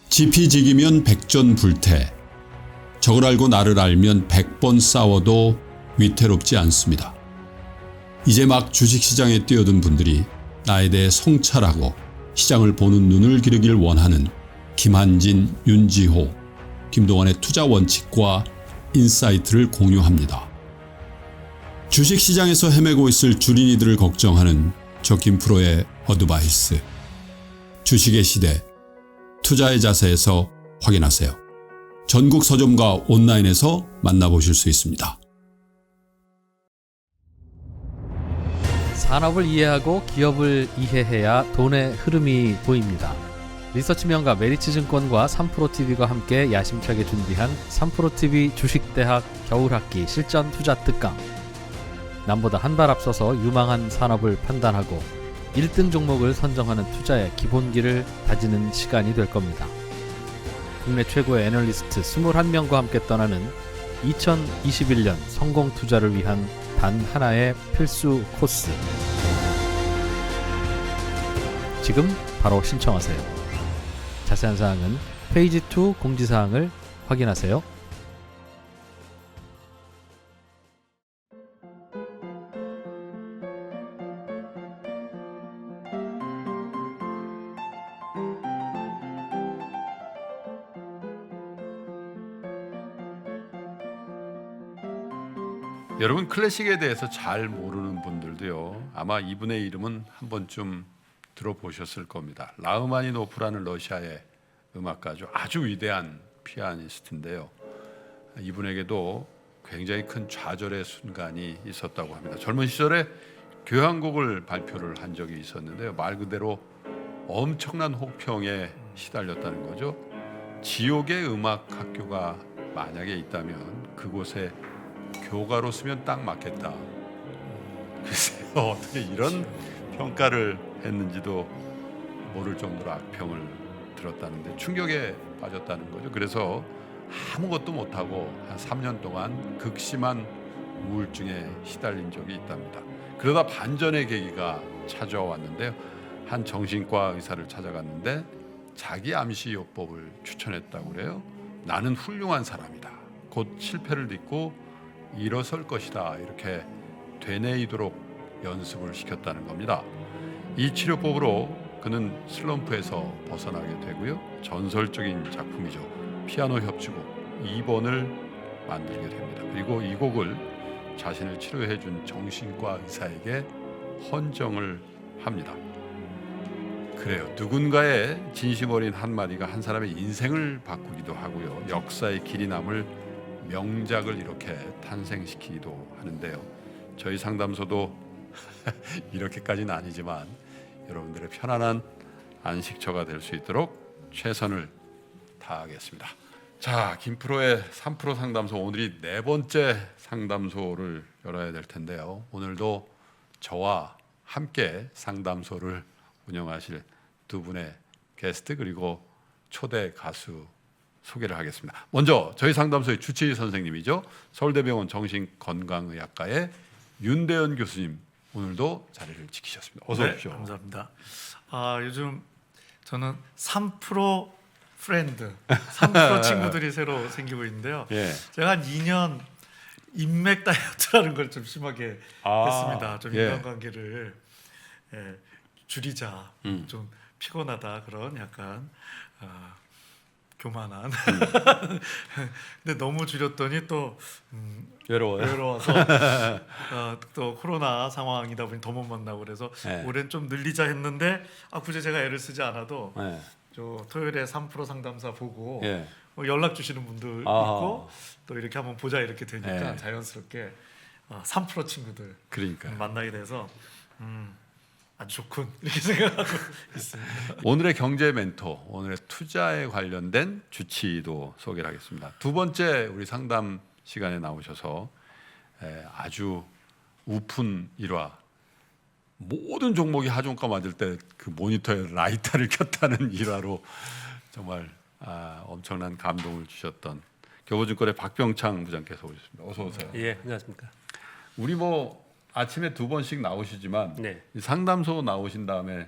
지피지기면 백전불태. 적을 알고 나를 알면 100번 싸워도 위태롭지 않습니다. 이제 막 주식시장에 뛰어든 분들이 나에 대해 성찰하고 시장을 보는 눈을 기르길 원하는 김한진, 윤지호, 김동완의 투자 원칙과 인사이트를 공유합니다. 주식시장에서 헤매고 있을 주린이들을 걱정하는 저 김프로의 어드바이스. 주식의 시대, 투자의 자세에서 확인하세요. 전국 서점과 온라인에서 만나보실 수 있습니다. 산업을 이해하고 기업을 이해해야 돈의 흐름이 보입니다. 리서치 명가 메리츠증권과 3프로TV가 함께 야심차게 준비한 3프로TV 주식대학 겨울학기 실전 투자 특강. 남보다 한 발 앞서서 유망한 산업을 판단하고 1등 종목을 선정하는 투자의 기본기를 다지는 시간이 될 겁니다. 국내 최고의 애널리스트 21명과 함께 떠나는 2021년 성공 투자를 위한 단 하나의 필수 코스. 지금 바로 신청하세요. 자세한 사항은 페이지 2 공지사항을 확인하세요. 여러분, 클래식에 대해서 잘 모르는 분들도요, 아마 이분의 이름은 한 번쯤 들어보셨을 겁니다. 라흐마니노프라는 러시아의 음악가죠. 아주 위대한 피아니스트인데요. 이분에게도 굉장히 큰 좌절의 순간이 있었다고 합니다. 젊은 시절에 교향곡을 발표를 한 적이 있었는데요. 말 그대로 엄청난 혹평에 시달렸다는 거죠. 지옥의 음악 학교가 만약에 있다면 그곳에 교가로 쓰면 딱 맞겠다. 글쎄요, 어떻게 이런 평가를 했는지도 모를 정도로 악평을 들었다는데 충격에 빠졌다는 거죠. 그래서 아무것도 못하고 한 3년 동안 극심한 우울증에 시달린 적이 있답니다. 그러다 반전의 계기가 찾아왔는데요. 한 정신과 의사를 찾아갔는데 자기 암시요법을 추천했다고 그래요. 나는 훌륭한 사람이다. 곧 실패를 딛고 일어설 것이다. 이렇게 되뇌이도록 연습을 시켰다는 겁니다. 이 치료법으로 그는 슬럼프에서 벗어나게 되고요. 전설적인 작품이죠. 피아노 협주곡 2번을 만들게 됩니다. 그리고 이 곡을 자신을 치료해 준 정신과 의사에게 헌정을 합니다. 그래요. 누군가의 진심 어린 한마디가 한 사람의 인생을 바꾸기도 하고요. 역사의 길이 남을 명작을 이렇게 탄생시키기도 하는데요. 저희 상담소도 이렇게까지는 아니지만 여러분들의 편안한 안식처가 될 수 있도록 최선을 다하겠습니다. 자, 김프로의 3프로 상담소, 오늘이 네 번째 상담소를 열어야 될 텐데요. 오늘도 저와 함께 상담소를 운영하실 두 분의 게스트 그리고 초대 가수 소개를 하겠습니다. 먼저 저희 상담소의 주치의 선생님이죠. 서울대병원 정신건강의학과의 윤대현 교수님, 오늘도 자리를 지키셨습니다. 어서 오십시오. 네, 감사합니다. 요즘 저는 3프로 프렌드, 3프로 친구들이 새로 생기고 있는데요. 예. 제가 한 2년 인맥 다이어트라는 걸 좀 심하게 했습니다. 좀 예. 인간관계를 줄이자. 좀 피곤하다 그런 약간 교만한. 근데 너무 줄였더니 또 외로워서 또 코로나 상황이다 보니 더 못 만나고 그래서 올해는 좀 늘리자 했는데 굳이 제가 애를 쓰지 않아도 저 토요일에 3프로 상담사 보고 뭐 연락 주시는 분들 있고 또 이렇게 한번 보자 이렇게 되니까 자연스럽게 3프로 친구들 그러니까 만나게 돼서 아주 좋군 이렇게 생각하고 있습니다. 오늘의 경제 멘토, 오늘의 투자에 관련된 주치의도 소개를 하겠습니다. 두 번째 우리 상담 시간에 나오셔서 아주 우픈 일화, 모든 종목이 하종가 맞을 때 그 모니터에 라이터를 켰다는 일화로 정말 엄청난 감동을 주셨던 교보증권의 박병창 부장께서 오셨습니다. 어서 오세요. 예, 안녕하십니까. 우리 뭐 아침에 두 번씩 나오시지만 네. 상담소 나오신 다음에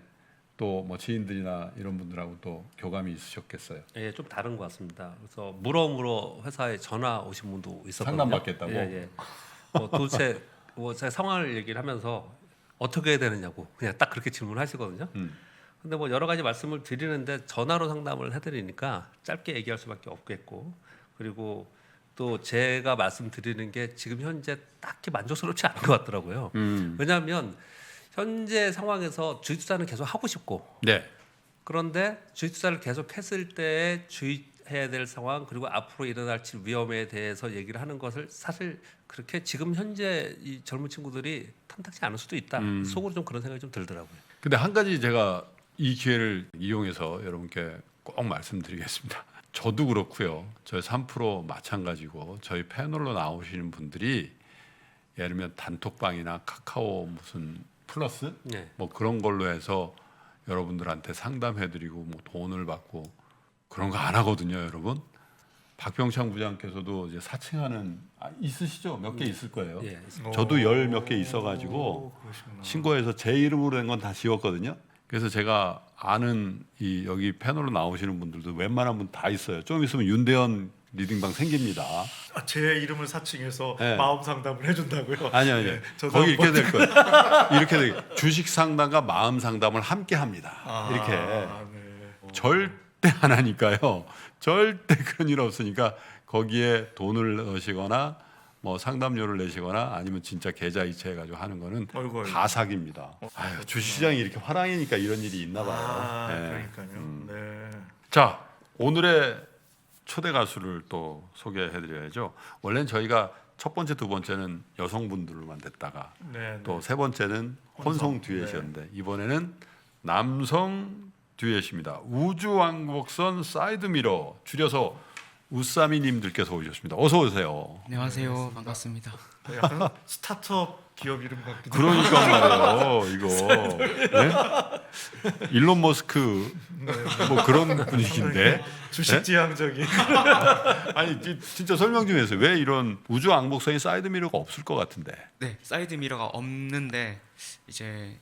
또 뭐 지인들이나 이런 분들하고 또 교감이 있으셨겠어요. 예, 좀 다른 것 같습니다. 그래서 물어물어 회사에 전화 오신 분도 있었거든요. 상담받겠다고? 예. 도대체 뭐 제가 상황을 얘기를 하면서 어떻게 해야 되느냐고 그냥 딱 그렇게 질문하시거든요. 근데 뭐 여러 가지 말씀을 드리는데 전화로 상담을 해드리니까 짧게 얘기할 수밖에 없겠고, 그리고 또 제가 말씀드리는 게 지금 현재 딱히 만족스럽지 않은 것 같더라고요. 왜냐하면 현재 상황에서 주식 투자는 계속 하고 싶고, 네. 그런데 주식 투자를 계속 했을 때에 주의해야 될 상황, 그리고 앞으로 일어날 위험에 대해서 얘기를 하는 것을 사실 그렇게 지금 현재 이 젊은 친구들이 탐탁지 않을 수도 있다. 속으로 좀 그런 생각이 좀 들더라고요. 근데 한 가지 제가 이 기회를 이용해서 여러분께 꼭 말씀드리겠습니다. 저도 그렇고요. 저희 3프로 마찬가지고 저희 패널로 나오시는 분들이 예를 들면 단톡방이나 카카오 무슨 플러스 네. 뭐 그런 걸로 해서 여러분들한테 상담해드리고 뭐 돈을 받고 그런 거 안 하거든요, 여러분. 박병창 부장께서도 이제 사칭하는 있으시죠? 몇 개 있을 거예요. 예, 저도 열 몇 개 있어가지고 오, 그러시구나. 신고해서 제 이름으로 된 건 다 지웠거든요. 그래서 제가 아는 이 여기 패널로 나오시는 분들도 웬만한 분 다 있어요. 좀 있으면 윤대현 리딩방 생깁니다. 제 이름을 사칭해서 네. 마음 상담을 해준다고요? 아니요. 네, 저도 거기 한번- 이렇게 될 거예요. 이렇게 돼. 주식 상담과 마음 상담을 함께 합니다. 이렇게 네. 절대 안 하니까요. 절대 그런 일 없으니까 거기에 돈을 넣으시거나 뭐 상담료를 내시거나 아니면 진짜 계좌 이체해가지고 하는 거는 어이구. 다 사기입니다. 아유, 주시장이 이렇게 화랑이니까 이런 일이 있나 봐요. 아, 네. 그러니까요. 네. 자, 오늘의 초대 가수를 또 소개해드려야죠. 원래는 저희가 첫 번째, 두 번째는 여성분들로만 됐다가 네. 또 세 번째는 혼성 듀엣이었는데 이번에는 남성 듀엣입니다. 우주왕복선 사이드미러, 줄여서 우싸미님들께서 오셨습니다. 어서 오세요. 안녕하세요. 반갑습니다. 약간 스타트업 기업 이름 같기도 그러니까 말이에요. 이거 네? 일론 머스크 뭐 그런 분위기인데. 주식지향적인. 아니 진짜 설명 좀 해주세요. 왜 이런 우주왕복선이 사이드미러가 없을 것 같은데. 네, 사이드 미러가 없는데 이제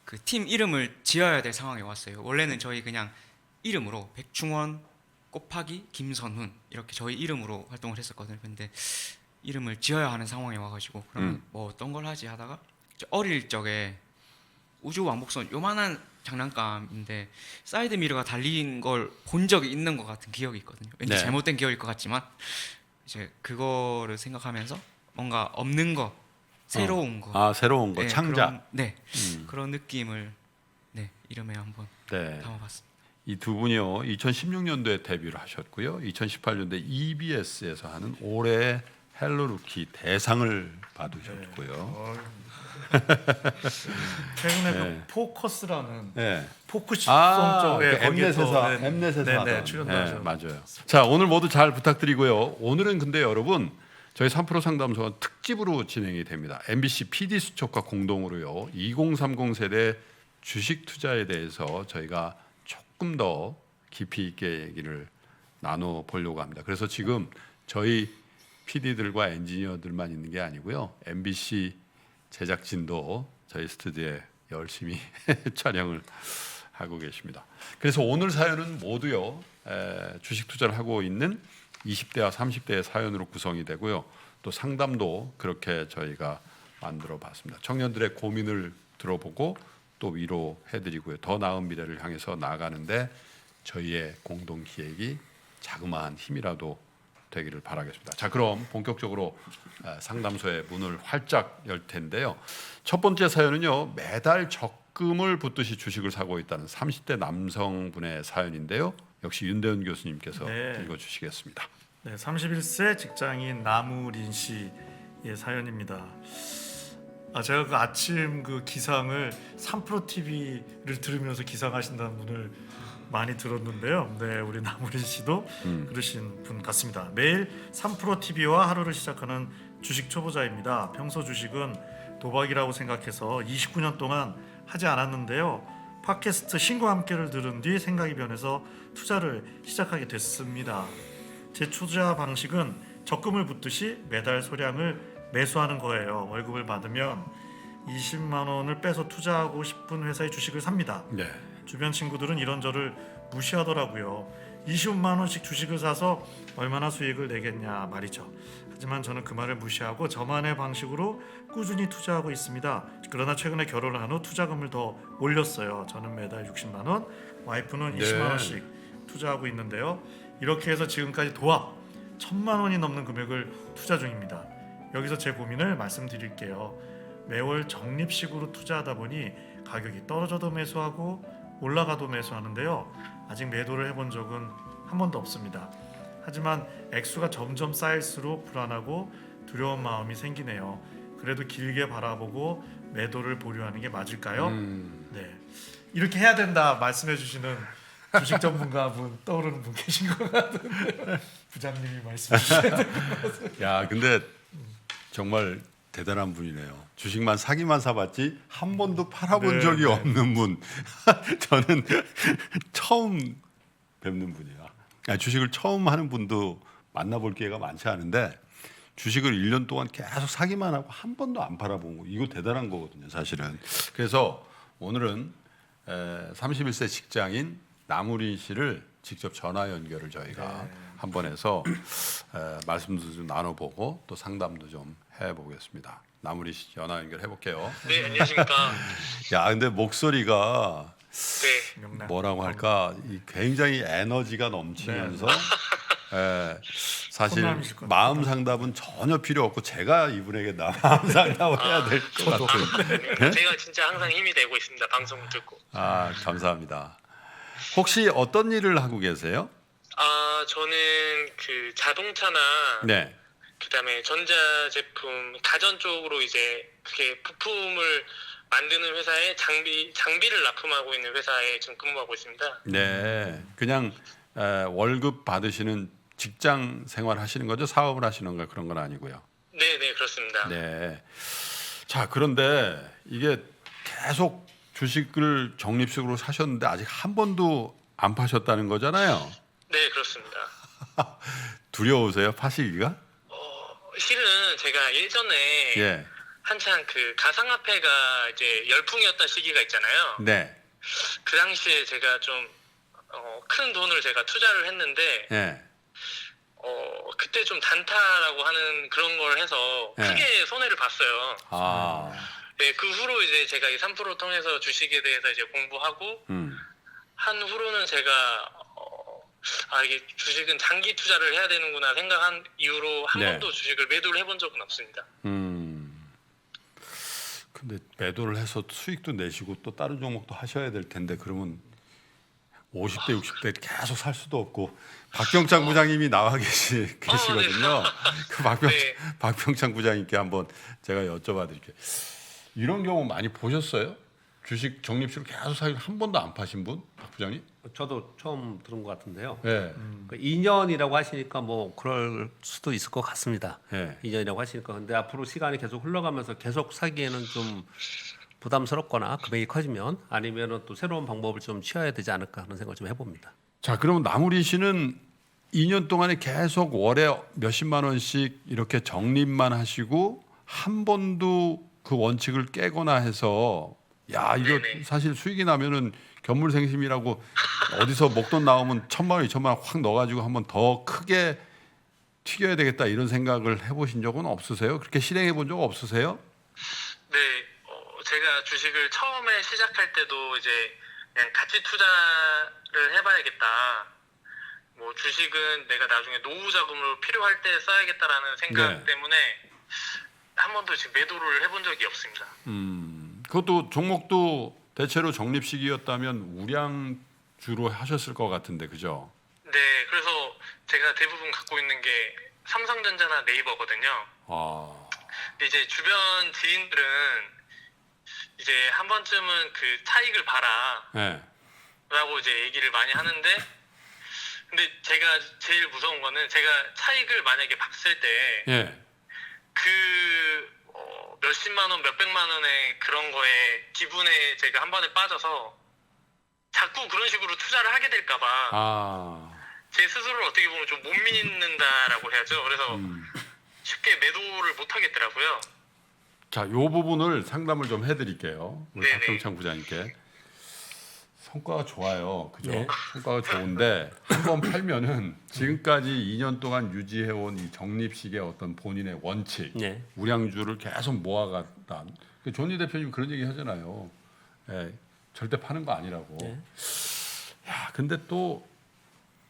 그 팀 이름을 지어야 될 상황에 왔어요. 원래는 저희 그냥 이름으로 백충원 곱하기 김선훈 이렇게 저희 이름으로 활동을 했었거든요. 근데 이름을 지어야 하는 상황에 와가지고 그러면 뭐 어떤 걸 하지 하다가 이제 어릴 적에 우주 왕복선 요만한 장난감인데 사이드 미러가 달린 걸 본 적이 있는 것 같은 기억이 있거든요. 왠지 네. 잘못된 기억일 것 같지만 이제 그거를 생각하면서 뭔가 없는 거, 새로운 거, 아 새로운 거 네, 창작. 그런 느낌을 이름에 한번 네. 담아봤습니다. 이 두 분이요 2016년도에 데뷔를 하셨고요 2018년도에 EBS에서 하는 올해 헬로루키 대상을 받으셨고요. 최근에 네. 그 포커스라는 네. 포크송 아, 쪽에 그 엠넷에서 네, 하던. 출연도 네, 하셨어요. 맞아요. 자 오늘 모두 잘 부탁드리고요. 오늘은 근데 여러분 저희 3프로 상담소가 특집으로 진행이 됩니다. MBC PD 수첩과 공동으로요 2030 세대 주식 투자에 대해서 저희가 조금 더 깊이 있게 얘기를 나눠 보려고 합니다. 그래서 지금 저희 PD들과 엔지니어들만 있는 게 아니고요. MBC 제작진도 저희 스튜디오에 열심히 촬영을 하고 계십니다. 그래서 오늘 사연은 모두요. 주식 투자를 하고 있는 20대와 30대의 사연으로 구성이 되고요. 또 상담도 그렇게 저희가 만들어 봤습니다. 청년들의 고민을 들어보고 또 위로해드리고요. 더 나은 미래를 향해서 나아가는데 저희의 공동 기획이 자그마한 힘이라도 되기를 바라겠습니다. 자, 그럼 본격적으로 상담소의 문을 활짝 열 텐데요. 첫 번째 사연은요. 매달 적금을 붓듯이 주식을 사고 있다는 30대 남성분의 사연인데요. 역시 윤대현 교수님께서 네. 읽어주시겠습니다. 네, 31세 직장인 나무린 씨의 사연입니다. 제가 그 아침 그 기상을 3프로 TV를 들으면서 기상하신다는 분을 많이 들었는데요. 네, 우리 나무린 씨도 그러신 분 같습니다. 매일 3프로 TV와 하루를 시작하는 주식 초보자입니다. 평소 주식은 도박이라고 생각해서 29년 동안 하지 않았는데요. 팟캐스트 신과 함께를 들은 뒤 생각이 변해서 투자를 시작하게 됐습니다. 제 투자 방식은 적금을 붓듯이 매달 소량을 매수하는 거예요. 월급을 받으면 20만 원을 빼서 투자하고 싶은 회사의 주식을 삽니다. 네. 주변 친구들은 이런 저를 무시하더라고요. 20만 원씩 주식을 사서 얼마나 수익을 내겠냐 말이죠. 하지만 저는 그 말을 무시하고 저만의 방식으로 꾸준히 투자하고 있습니다. 그러나 최근에 결혼을 한 후 투자금을 더 올렸어요. 저는 매달 60만 원, 와이프는 20만 원씩 투자하고 있는데요. 이렇게 해서 지금까지 도합 1,000만 원이 넘는 금액을 투자 중입니다. 여기서 제 고민을 말씀드릴게요. 매월 적립식으로 투자하다 보니 가격이 떨어져도 매수하고 올라가도 매수하는데요. 아직 매도를 해본 적은 한 번도 없습니다. 하지만 액수가 점점 쌓일수록 불안하고 두려운 마음이 생기네요. 그래도 길게 바라보고 매도를 보류하는 게 맞을까요? 네, 이렇게 해야 된다 말씀해 주시는 주식 전문가분 떠오르는 분 계신 것 같은데 부장님이 말씀해 주셔야 될 것 같아요. 야, 근데 정말 대단한 분이네요. 주식만 사기만 사봤지 한 번도 팔아본 네, 적이 네. 없는 분. 저는 처음 뵙는 분이야. 주식을 처음 하는 분도 만나볼 기회가 많지 않은데 주식을 1년 동안 계속 사기만 하고 한 번도 안 팔아본 거 이거 대단한 거거든요, 사실은. 그래서 오늘은 31세 직장인 남우린 씨를 직접 전화 연결을 저희가 한번 해서 말씀도 좀 나눠보고 또 상담도 좀 해보겠습니다. 남우린 씨 전화 연결해 볼게요. 네, 안녕하십니까. 야, 근데 목소리가 네, 명랑. 뭐라고 할까? 굉장히 에너지가 넘치면서 사실 혼남이실 것 마음 상담은 전혀 필요 없고 제가 이분에게 마음 상담을 해야 될 것 같은. 제가 진짜 항상 힘이 되고 있습니다. 방송을 듣고. 아, 감사합니다. 혹시 어떤 일을 하고 계세요? 저는 그 자동차나 네. 그다음에 전자제품, 가전 쪽으로 이제 그게 부품을 만드는 회사에 장비를 납품하고 있는 회사에 지금 근무하고 있습니다. 네. 그냥 월급 받으시는 직장 생활 하시는 거죠? 사업을 하시는 거 그런 건 아니고요. 네, 네, 그렇습니다. 네. 자, 그런데 이게 계속 주식을 적립식으로 사셨는데 아직 한 번도 안 파셨다는 거잖아요. 네, 그렇습니다. 두려우세요? 파시기가? 실은 제가 예전에 예. 한창 그 가상화폐가 이제 열풍이었던 시기가 있잖아요. 네. 그 당시에 제가 좀 큰 돈을 제가 투자를 했는데 예. 그때 좀 단타라고 하는 그런 걸 해서 네. 크게 손해를 봤어요. 아. 네, 그 후로 이제 제가 이 3% 통해서 주식에 대해서 이제 공부하고 한 후로는 제가 이게 주식은 장기 투자를 해야 되는구나 생각한 이후로 한 네. 번도 주식을 매도를 해본 적은 없습니다. 근데 매도를 해서 수익도 내시고 또 다른 종목도 하셔야 될 텐데 그러면 50대 60대 계속 살 수도 없고 박병창 부장님이 나와 계시거든요. 그 네. 박병창 부장님께 한번 제가 여쭤봐 드릴게요. 이런 경우 많이 보셨어요? 주식 적립식을 계속 사기 한 번도 안 파신 분? 박 부장님? 저도 처음 들은 것 같은데요. 네. 그 2년이라고 하시니까 뭐 그럴 수도 있을 것 같습니다. 네. 2년이라고 하시니까 근데 앞으로 시간이 계속 흘러가면서 계속 사기에는 좀 부담스럽거나 금액이 커지면 아니면은 또 새로운 방법을 좀 취해야 되지 않을까 하는 생각을 좀 해봅니다. 자, 그러면 남우리 씨는 2년 동안에 계속 월에 몇십만 원씩 이렇게 적립만 하시고 한 번도 그 원칙을 깨거나 해서 야, 이거 네네. 사실 수익이 나면은 견물생심이라고 어디서 목돈 나오면 1,000만 원, 2,000만 원 확 넣어가지고 한번 더 크게 튀겨야 되겠다 이런 생각을 해보신 적은 없으세요? 그렇게 실행해 본 적 없으세요? 네, 제가 주식을 처음에 시작할 때도 이제 그냥 가치 투자를 해봐야겠다. 뭐 주식은 내가 나중에 노후 자금으로 필요할 때 써야겠다라는 생각 네. 때문에 한 번도 지금 매도를 해본 적이 없습니다. 그것도 종목도 대체로 적립식이었다면 우량주로 하셨을 것 같은데 그죠? 네, 그래서 제가 대부분 갖고 있는 게 삼성전자나 네이버거든요. 아, 근데 이제 주변 지인들은 이제 한 번쯤은 그 차익을 봐라 네. 라고 이제 얘기를 많이 하는데, 근데 제가 제일 무서운 거는 제가 차익을 만약에 봤을 때 예. 그 몇십만 원, 몇백만 원의 그런 거에 기분에 제가 한 번에 빠져서 자꾸 그런 식으로 투자를 하게 될까봐 제 스스로를 어떻게 보면 좀 못 믿는다라고 해야죠. 그래서 쉽게 매도를 못 하겠더라고요. 자, 요 부분을 상담을 좀 해드릴게요. 우리 네네. 박병창 부장님께. 성과가 좋아요. 그죠? 네. 성과가 좋은데 한 번 팔면은 지금까지 2년 동안 유지해온 이 적립식의 어떤 본인의 원칙, 네. 우량주를 계속 모아갔다. 존리 대표님 그런 얘기 하잖아요. 예, 절대 파는 거 아니라고. 네. 야, 근데 또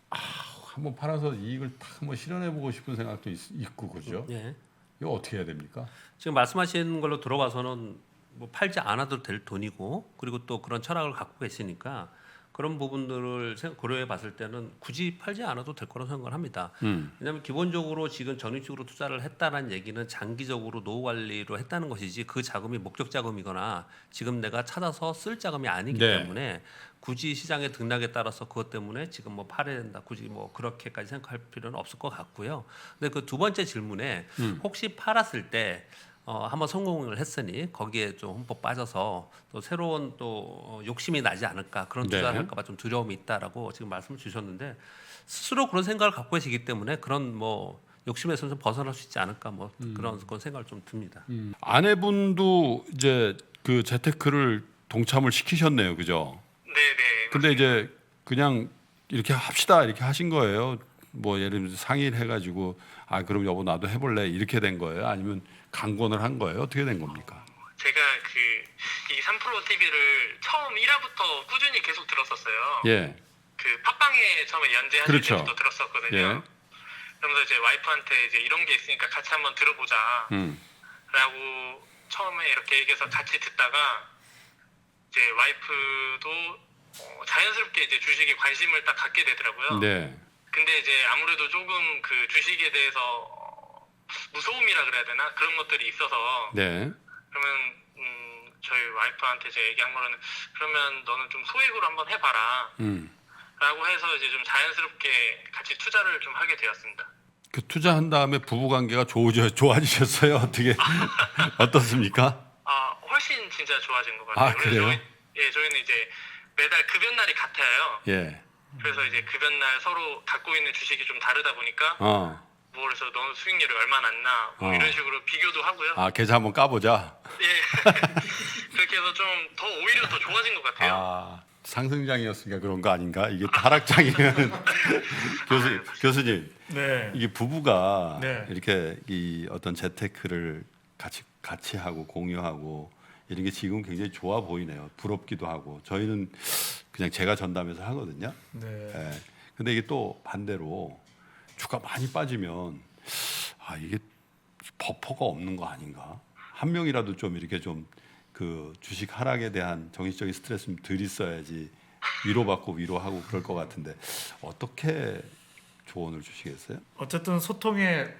한번 팔아서 이익을 딱 한번 실현해보고 싶은 생각도 있고 그죠? 네. 이거 어떻게 해야 됩니까? 지금 말씀하신 걸로 들어봐서는 뭐 팔지 않아도 될 돈이고 그리고 또 그런 철학을 갖고 계시니까 그런 부분들을 고려해 봤을 때는 굳이 팔지 않아도 될 거라고 생각을 합니다. 왜냐하면 기본적으로 지금 전입식으로 투자를 했다는 얘기는 장기적으로 노후 관리로 했다는 것이지 그 자금이 목적 자금이거나 지금 내가 찾아서 쓸 자금이 아니기 네. 때문에 굳이 시장의 등락에 따라서 그것 때문에 지금 뭐 팔아야 된다 굳이 뭐 그렇게까지 생각할 필요는 없을 것 같고요. 근데 그 두 번째 질문에 혹시 팔았을 때 한번 성공을 했으니 거기에 좀 흠뻑 빠져서 또 새로운 또 욕심이 나지 않을까 그런 투자를 네. 할까봐 좀 두려움이 있다라고 지금 말씀을 주셨는데 스스로 그런 생각을 갖고 계시기 때문에 그런 뭐 욕심에서는 좀 벗어날 수 있지 않을까 뭐 그런 생각을 좀 듭니다. 아내분도 이제 그 재테크를 동참을 시키셨네요, 그죠? 네네. 근데 이제 그냥 이렇게 합시다 이렇게 하신 거예요. 뭐 예를 들면 상의를 해가지고 그럼 여보 나도 해볼래 이렇게 된 거예요? 아니면 강권을 한 거예요? 어떻게 된 겁니까? 제가 이 3프로 TV를 처음 1화부터 꾸준히 계속 들었었어요. 예, 그 팟빵에 처음에 연재하실 그렇죠. 때부터 들었었거든요. 예, 그러면서 이제 와이프한테 이제 이런 게 있으니까 같이 한번 들어보자 라고 처음에 이렇게 얘기해서 같이 듣다가 이제 와이프도 자연스럽게 이제 주식에 관심을 딱 갖게 되더라고요. 네, 근데 이제 아무래도 조금 그 주식에 대해서 무서움이라 그래야 되나 그런 것들이 있어서 네, 그러면 저희 와이프한테 제가 얘기한 거는 그러면 너는 좀 소액으로 한번 해봐라 라고 해서 이제 좀 자연스럽게 같이 투자를 좀 하게 되었습니다. 그 투자한 다음에 부부 관계가 좋아지셨어요? 어떻게 어떻습니까? 훨씬 진짜 좋아진 것 같아요. 그래요? 저희는 이제 매달 급여날이 같아요. 예, 그래서 이제 급여날 서로 갖고 있는 주식이 좀 다르다 보니까 뭐 그래서 너는 수익률이 얼마 났나 뭐 이런 식으로 비교도 하고요. 계좌 한번 까보자. 예. 그렇게 해서 좀 더 오히려 더 좋아진 것 같아요. 상승장이었으니까 그런 거 아닌가? 이게 하락장이면 교수님 네. 이게 부부가 네. 이렇게 이 어떤 재테크를 같이 하고 공유하고 이런 게 지금 굉장히 좋아 보이네요. 부럽기도 하고 저희는 그냥 제가 전담해서 하거든요. 네. 예. 근데 이게 또 반대로 주가 많이 빠지면 이게 버퍼가 없는 거 아닌가? 한 명이라도 좀 이렇게 좀 그 주식 하락에 대한 정신적인 스트레스 좀 덜 있어야지 위로받고 위로하고 그럴 것 같은데 어떻게 조언을 주시겠어요? 어쨌든 소통의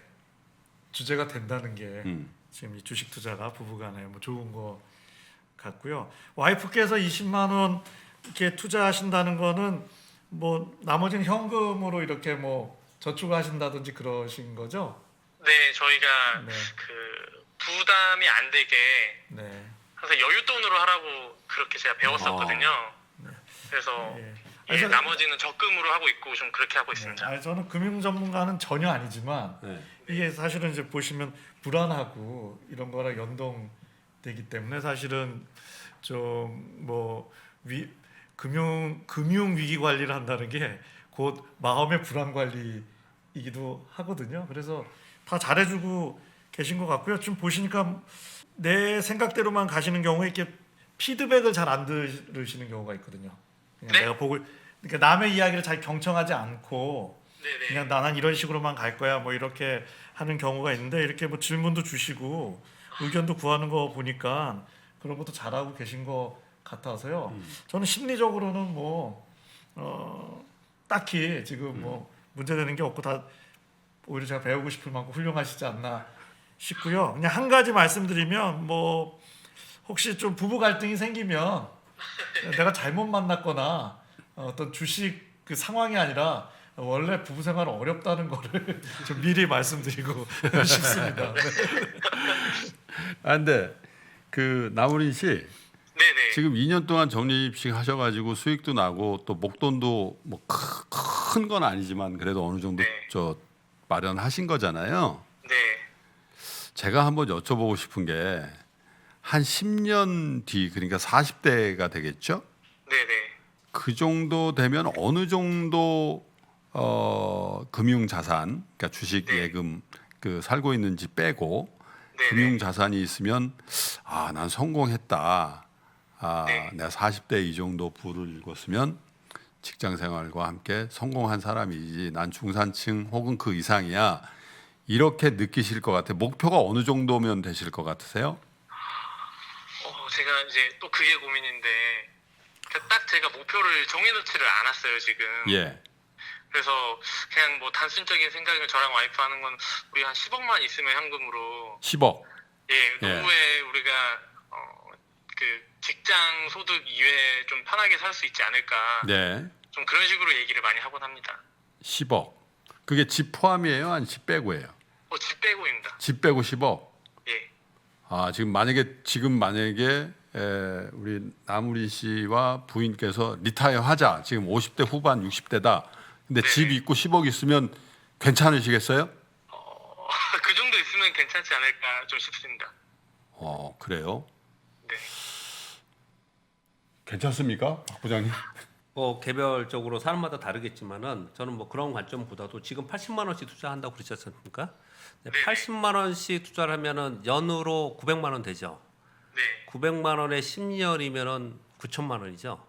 주제가 된다는 게 지금 이 주식 투자가 부부간에 뭐 좋은 거 같고요. 와이프께서 20만 원 이렇게 투자하신다는 거는 뭐 나머지는 현금으로 이렇게 뭐 저축하신다든지 그러신 거죠? 네, 저희가 네. 그 부담이 안 되게 네. 항상 여윳돈으로 하라고 그렇게 제가 배웠었거든요. 그래서 예. 나머지는 적금으로 하고 있고 좀 그렇게 하고 있습니다. 아니, 저는 금융 전문가는 전혀 아니지만 네. 이게 사실은 이제 보시면 불안하고 이런 거랑 연동되기 때문에 사실은 좀 뭐 금융 위기 관리를 한다는 게 곧 마음의 불안 관리이기도 하거든요. 그래서 다 잘해주고 계신 것 같고요. 좀 보시니까 내 생각대로만 가시는 경우에 이렇게 피드백을 잘 안 들으시는 경우가 있거든요. 그냥 네? 내가 그러니까 남의 이야기를 잘 경청하지 않고 네네. 그냥 나는 이런 식으로만 갈 거야 뭐 이렇게 하는 경우가 있는데 이렇게 뭐 질문도 주시고 의견도 구하는 거 보니까 그런 것도 잘하고 계신 것 같아서요. 저는 심리적으로는 뭐 딱히 지금 뭐 문제되는 게 없고 다 오히려 제가 배우고 싶을 만큼 훌륭하시지 않나 싶고요. 그냥 한 가지 말씀드리면 뭐 혹시 좀 부부 갈등이 생기면 내가 잘못 만났거나 어떤 주식 그 상황이 아니라 원래 부부 생활은 어렵다는 거를 좀 미리 말씀드리고 싶습니다. 네. 근데 그 나무린 씨 네네. 지금 2년 동안 적립식 하셔가지고 수익도 나고 또 목돈도 뭐 큰 건 아니지만 그래도 어느 정도 저 마련하신 거잖아요. 네. 제가 한번 여쭤보고 싶은 게 한 10년 뒤 그러니까 40대가 되겠죠? 네네. 그 정도 되면 어느 정도 금융 자산, 그러니까 주식, 네. 예금 그 살고 있는 집 빼고 네네. 금융 자산이 있으면 난 성공했다. 네. 내가 40대 이 정도 부를 읽었으면 직장 생활과 함께 성공한 사람이지. 난 중산층 혹은 그 이상이야. 이렇게 느끼실 것 같아요. 목표가 어느 정도면 되실 것 같으세요? 제가 이제 또 그게 고민인데 딱 제가 목표를 정해놓지를 않았어요 지금. 예. 그래서 그냥 뭐 단순적인 생각을 저랑 와이프 하는 건 우리 한 10억만 있으면 현금으로 10억. 예 노후에 우리가 그 직장 소득 이외에 좀 편하게 살 수 있지 않을까. 네. 좀 그런 식으로 얘기를 많이 하곤 합니다. 10억. 그게 집 포함이에요? 아니면 집 빼고예요? 집 빼고입니다. 집 빼고 10억. 예. 지금 만약에 우리 나무리 씨와 부인께서 리타이어 하자. 지금 50대 후반 60대다. 근데 네. 집 있고 10억 있으면 괜찮으시겠어요? 그 정도 있으면 괜찮지 않을까 좀 싶습니다. 그래요? 네. 괜찮습니까? 박 부장님? 뭐 개별적으로 사람마다 다르겠지만은 저는 뭐 그런 관점보다도 지금 80만 원씩 투자한다고 그러지 않습니까? 네, 80만 원씩 투자를 하면은 연으로 900만 원 되죠. 네. 900만 원에 10년이면은 9천만 원이죠.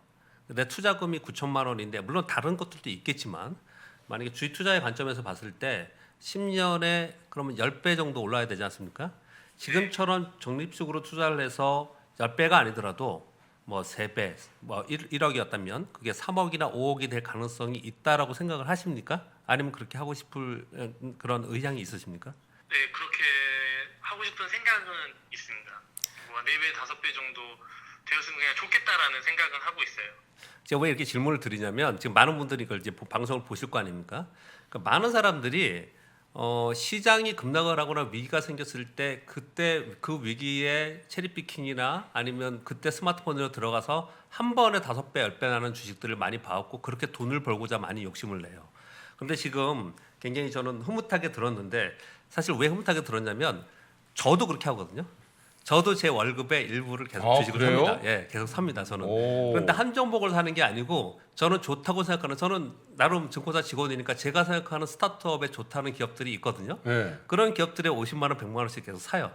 내 투자금이 9천만 원인데 물론 다른 것들도 있겠지만 만약에 주식 투자의 관점에서 봤을 때 10년에 그러면 10배 정도 올라야 되지 않습니까? 지금처럼 적립식으로 투자를 해서 10배가 아니더라도 뭐 3배, 뭐 1억이었다면 그게 3억이나 5억이 될 가능성이 있다라고 생각을 하십니까? 아니면 그렇게 하고 싶을 그런 의향이 있으십니까? 네, 그렇게 하고 싶은 생각은 있습니다. 뭐 4배, 5배 정도 되었으면 그냥 좋겠다라는 생각은 하고 있어요. 제가 왜 이렇게 질문을 드리냐면 지금 많은 분들이 이걸 이제 방송을 보실 거 아닙니까? 그러니까 많은 사람들이 시장이 급락을 하거나 위기가 생겼을 때 그때 그 위기에 체리피킹이나 아니면 그때 스마트폰으로 들어가서 한 번에 5배, 10배 나는 주식들을 많이 봐왔고 그렇게 돈을 벌고자 많이 욕심을 내요. 그런데 지금 굉장히 저는 흐뭇하게 들었는데 사실 왜 흐뭇하게 들었냐면 저도 그렇게 하거든요. 저도 제 월급의 일부를 계속 주식을 그래요? 삽니다. 예, 계속 삽니다. 저는. 오. 그런데 한 종목을 사는 게 아니고 저는 좋다고 생각하는 저는 나름 증권사 직원이니까 제가 생각하는 스타트업에 좋다는 기업들이 있거든요. 네. 그런 기업들에 50만 원, 100만 원씩 계속 사요.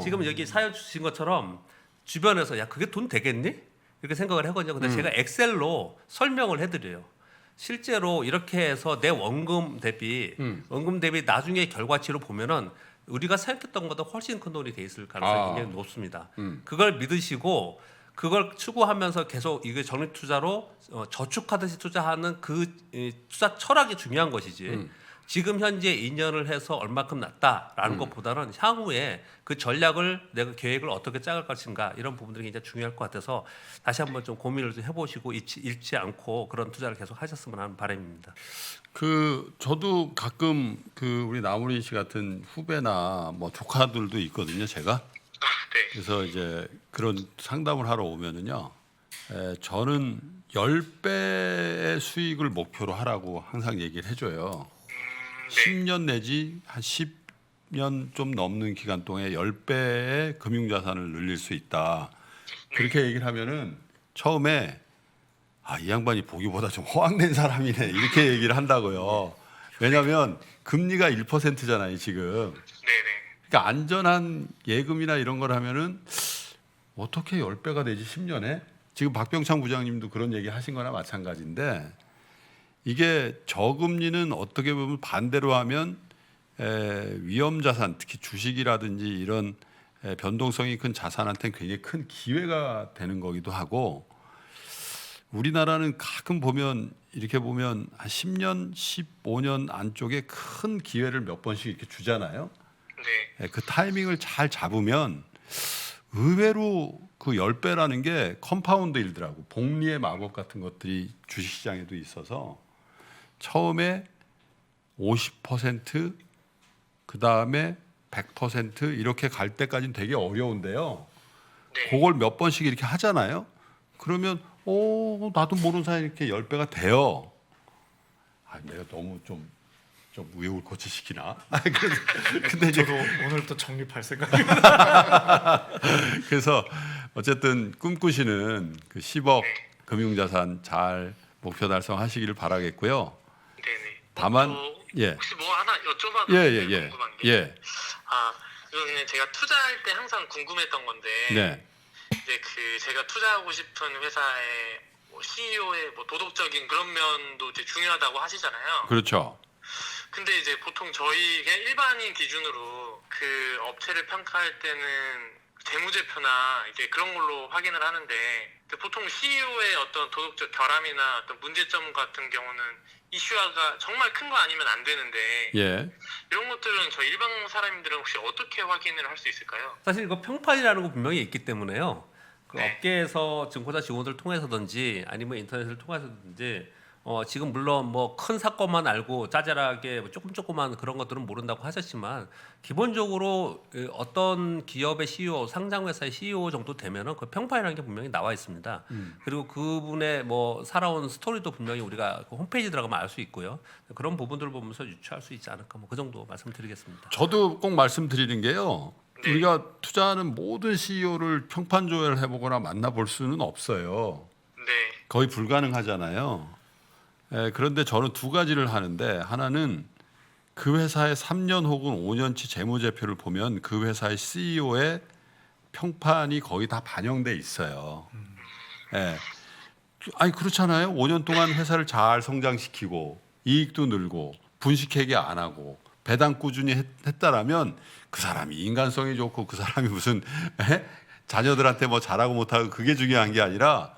지금 여기 사연 주신 것처럼 주변에서 야 그게 돈 되겠니? 이렇게 생각을 하거든요. 근데 제가 엑셀로 설명을 해드려요. 실제로 이렇게 해서 내 원금 대비 나중에 결과치로 보면은 우리가 생각했던 것보다 훨씬 큰 돈이 돼 있을 가능성이 굉장히 높습니다. 그걸 믿으시고 그걸 추구하면서 계속 이게 적립 투자로 저축하듯이 투자하는 투자 철학이 중요한 것이지. 지금 현재 2년을 해서 얼마큼 났다라는 것보다는 향후에 그 전략을 내가 계획을 어떻게 짜갈 것인가 이런 부분들이 굉장히 중요할 것 같아서 다시 한번 좀 고민을 좀 해보시고 잃지 않고 그런 투자를 계속 하셨으면 하는 바람입니다. 저도 가끔 우리 나무리 씨 같은 후배나 뭐 조카들도 있거든요, 제가. 네. 그래서 이제 그런 상담을 하러 오면은요, 저는 10배의 수익을 목표로 하라고 항상 얘기를 해줘요. 10년 내지 한 10년 좀 넘는 기간 동안에 10배의 금융자산을 늘릴 수 있다. 그렇게 얘기를 하면은 처음에 이 양반이 보기보다 좀 허황된 사람이네 이렇게 얘기를 한다고요. 왜냐하면 금리가 1%잖아요 지금. 네네. 그러니까 안전한 예금이나 이런 걸 하면은 어떻게 10배가 되지 10년에? 지금 박병창 부장님도 그런 얘기 하신 거나 마찬가지인데 이게 저금리는 어떻게 보면 반대로 하면 위험 자산, 특히 주식이라든지 이런 변동성이 큰 자산한테는 굉장히 큰 기회가 되는 거기도 하고 우리나라는 가끔 보면 이렇게 보면 한 10년, 15년 안쪽에 큰 기회를 몇 번씩 이렇게 주잖아요. 네. 그 타이밍을 잘 잡으면 의외로 그 10배라는 게 컴파운드 일더라고. 복리의 마법 같은 것들이 주식시장에도 있어서 처음에 50% 그다음에 100% 이렇게 갈 때까지는 되게 어려운데요. 네. 그걸 몇 번씩 이렇게 하잖아요. 그러면 나도 모르는 사이에 이렇게 10배가 돼요. 내가 너무 좀 우여곡 고치시키나? 근데 이제 저도 오늘 또 정립할 생각입니다. 그래서 어쨌든 꿈꾸시는 그 10억 금융자산 잘 목표 달성하시기를 바라겠고요. 네네. 다만 예. 혹시 뭐 하나 여쭤봐도 예. 궁금한 게. 예. 이거는 제가 투자할 때 항상 궁금했던 건데. 네. 이제 제가 투자하고 싶은 회사의 뭐 CEO의 뭐 도덕적인 그런 면도 이제 중요하다고 하시잖아요. 그렇죠. 근데 이제 보통 저희 그냥 일반인 기준으로 그 업체를 평가할 때는 재무제표나 이제 그런 걸로 확인을 하는데 보통 CEO의 어떤 도덕적 결함이나 어떤 문제점 같은 경우는 이슈화가 정말 큰 거 아니면 안 되는데 예. 이런 것들은 저 일반 사람들은 혹시 어떻게 확인을 할 수 있을까요? 사실 이거 평판이라는 거 분명히 있기 때문에요. 그 네. 업계에서 증권사 직원들을 통해서든지 아니면 인터넷을 통해서든지 지금 물론 뭐 큰 사건만 알고 짜잘하게 뭐 조그만 그런 것들은 모른다고 하셨지만 기본적으로 어떤 기업의 CEO, 상장회사의 CEO 정도 되면은 그 평판이라는 게 분명히 나와 있습니다. 그리고 그분의 뭐 살아온 스토리도 분명히 우리가 그 홈페이지 들어가면 알 수 있고요. 그런 부분들을 보면서 유추할 수 있지 않을까 뭐 그 정도 말씀드리겠습니다. 저도 꼭 말씀드리는 게요. 네. 우리가 투자하는 모든 CEO를 평판 조회를 해보거나 만나볼 수는 없어요. 네. 거의 불가능하잖아요. 그런데 저는 두 가지를 하는데 하나는 그 회사의 3년 혹은 5년치 재무제표를 보면 그 회사의 CEO의 평판이 거의 다 반영돼 있어요. 아니 그렇잖아요. 5년 동안 회사를 잘 성장시키고 이익도 늘고 분식회계 안 하고 배당 꾸준히 했다라면 그 사람이 인간성이 좋고 그 사람이 무슨 자녀들한테 뭐 잘하고 못하고 그게 중요한 게 아니라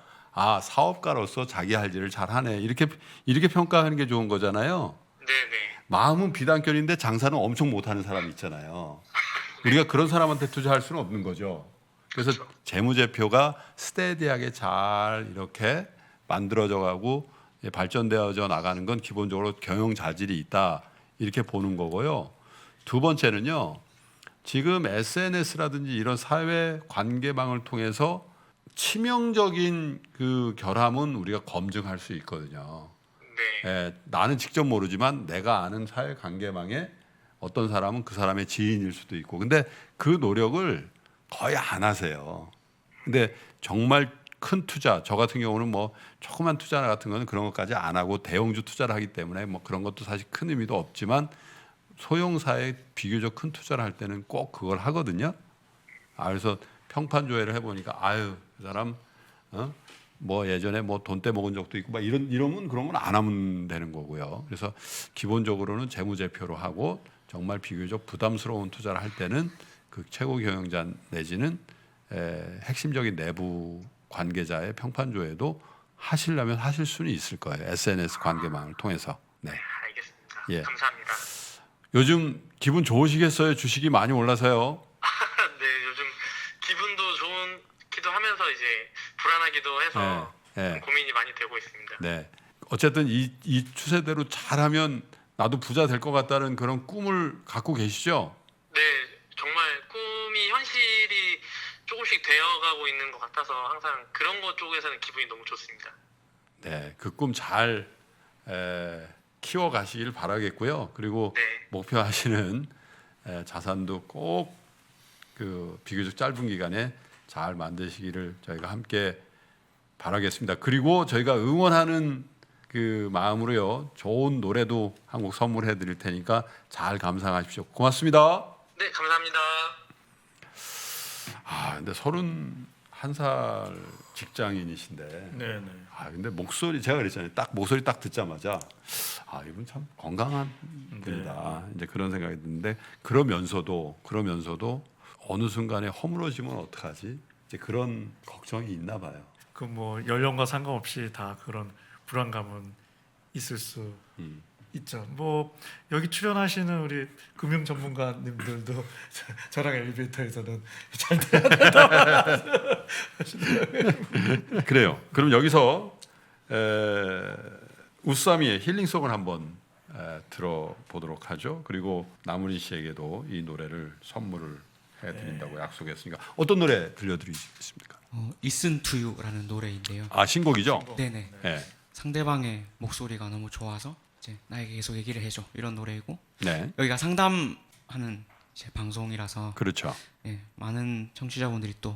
사업가로서 자기 할 일을 잘하네 이렇게 평가하는 게 좋은 거잖아요. 네네. 마음은 비단결인데 장사는 엄청 못하는 사람이 있잖아요. 우리가 그런 사람한테 투자할 수는 없는 거죠. 그래서 재무제표가 스테디하게 잘 이렇게 만들어져 가고 발전되어져 나가는 건 기본적으로 경영 자질이 있다 이렇게 보는 거고요. 두 번째는요. 지금 SNS라든지 이런 사회 관계망을 통해서 치명적인 그 결함은 우리가 검증할 수 있거든요. 네. 나는 직접 모르지만 내가 아는 사회 관계망에 어떤 사람은 그 사람의 지인일 수도 있고, 근데 그 노력을 거의 안 하세요. 근데 정말 큰 투자, 저 같은 경우는 뭐 조그만 투자 같은 거는 그런 것까지 안 하고 대형주 투자를 하기 때문에 뭐 그런 것도 사실 큰 의미도 없지만 소형사에 비교적 큰 투자를 할 때는 꼭 그걸 하거든요. 그래서 평판 조회를 해보니까 그 사람 뭐 예전에 뭐 돈 떼먹은 적도 있고 막 이러면 그런 건 안 하면 되는 거고요. 그래서 기본적으로는 재무제표로 하고 정말 비교적 부담스러운 투자를 할 때는 그 최고 경영자 내지는 핵심적인 내부 관계자의 평판 조회도 하시려면 하실 수는 있을 거예요. SNS 관계망을 통해서. 네. 알겠습니다. 예. 감사합니다. 요즘 기분 좋으시겠어요? 주식이 많이 올라서요. 네, 요즘 기분도 좋기도 하면서 이제 불안하기도 해서 네. 고민이 많이 되고 있습니다. 네. 어쨌든 이 추세대로 잘하면 나도 부자 될 것 같다는 그런 꿈을 갖고 계시죠? 네, 정말 꿈이 현실이 조금씩 되어가고 있는 것 같아서 항상 그런 것 쪽에서는 기분이 너무 좋습니다. 네, 그 꿈 잘 키워가시길 바라겠고요. 그리고 네. 목표하시는 자산도 꼭 그 비교적 짧은 기간에 잘 만드시기를 저희가 함께 바라겠습니다. 그리고 저희가 응원하는 그 마음으로요, 좋은 노래도 한 곡 선물해 드릴 테니까 잘 감상하십시오. 고맙습니다. 네, 감사합니다. 근데 31살 직장인이신데. 네네. 근데 목소리 제가 그랬잖아요. 목소리 딱 듣자마자 이분 참 건강한 분이다. 이제 그런 생각이 드는데 그러면서도 어느 순간에 허물어지면 어떡하지? 이제 그런 걱정이 있나 봐요. 그 뭐 연령과 상관없이 다 그런 불안감은 있을 수 있죠. 뭐 여기 출연하시는 우리 금융 전문가님들도 저랑 엘리베이터에서는 잘 돼야 된다. 그래요. 그럼 여기서 우사미의 힐링송을 한번 들어보도록 하죠. 그리고 나무리 씨에게도 이 노래를 선물을 해드린다고 약속했으니까 어떤 노래 들려드리겠습니까? Listen to You라는 노래인데요. 신곡이죠? 네네. 네. 상대방의 목소리가 너무 좋아서 이제 나에게 계속 얘기를 해줘 이런 노래이고 네. 여기가 상담하는 이제 방송이라서 그렇죠. 많은 청취자분들이 또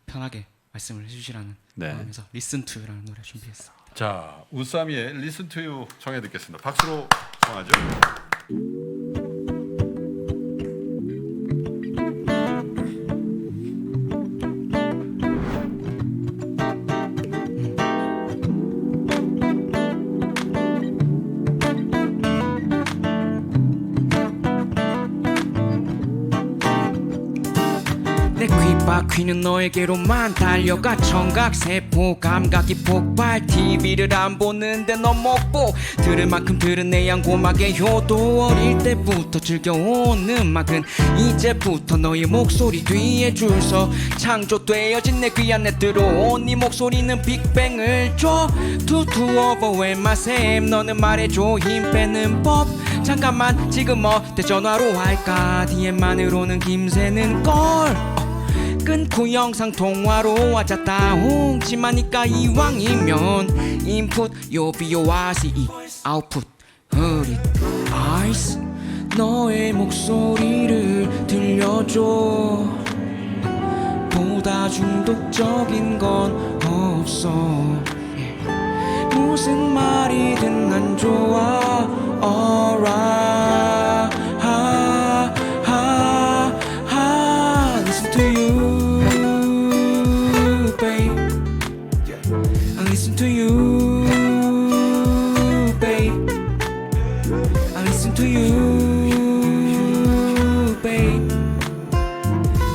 편하게 말씀을 해주시라는 네. 마음에서 Listen to You라는 노래 준비했습니다. 자, 우쌈이의 Listen to You 청해 듣겠습니다. 박수로 청하죠. 내 귓바퀴는 너에게로만 달려가 청각세포 감각이 폭발 TV를 안 보는데 너 못 보 들을 만큼 들은 내 양고막의 효도 어릴 때부터 즐겨온 음악은 이제부터 너의 목소리 뒤에 줄서 창조되어진 내 귀 안에 들어온 네 목소리는 빅뱅을 줘 투투 오버의 마셈 너는 말해줘 힘 빼는 법 잠깐만 지금 어때 전화로 할까 DM만으로는 김새는 걸 끊고 영상통화로 하자다 홍치마니까 이왕이면 인풋 요비요와시 아웃풋 흐릿 아이스 너의 목소리를 들려줘 보다 중독적인 건 없어 무슨 말이든 난 좋아 alright listen to you babe I listen to you babe I listen to you babe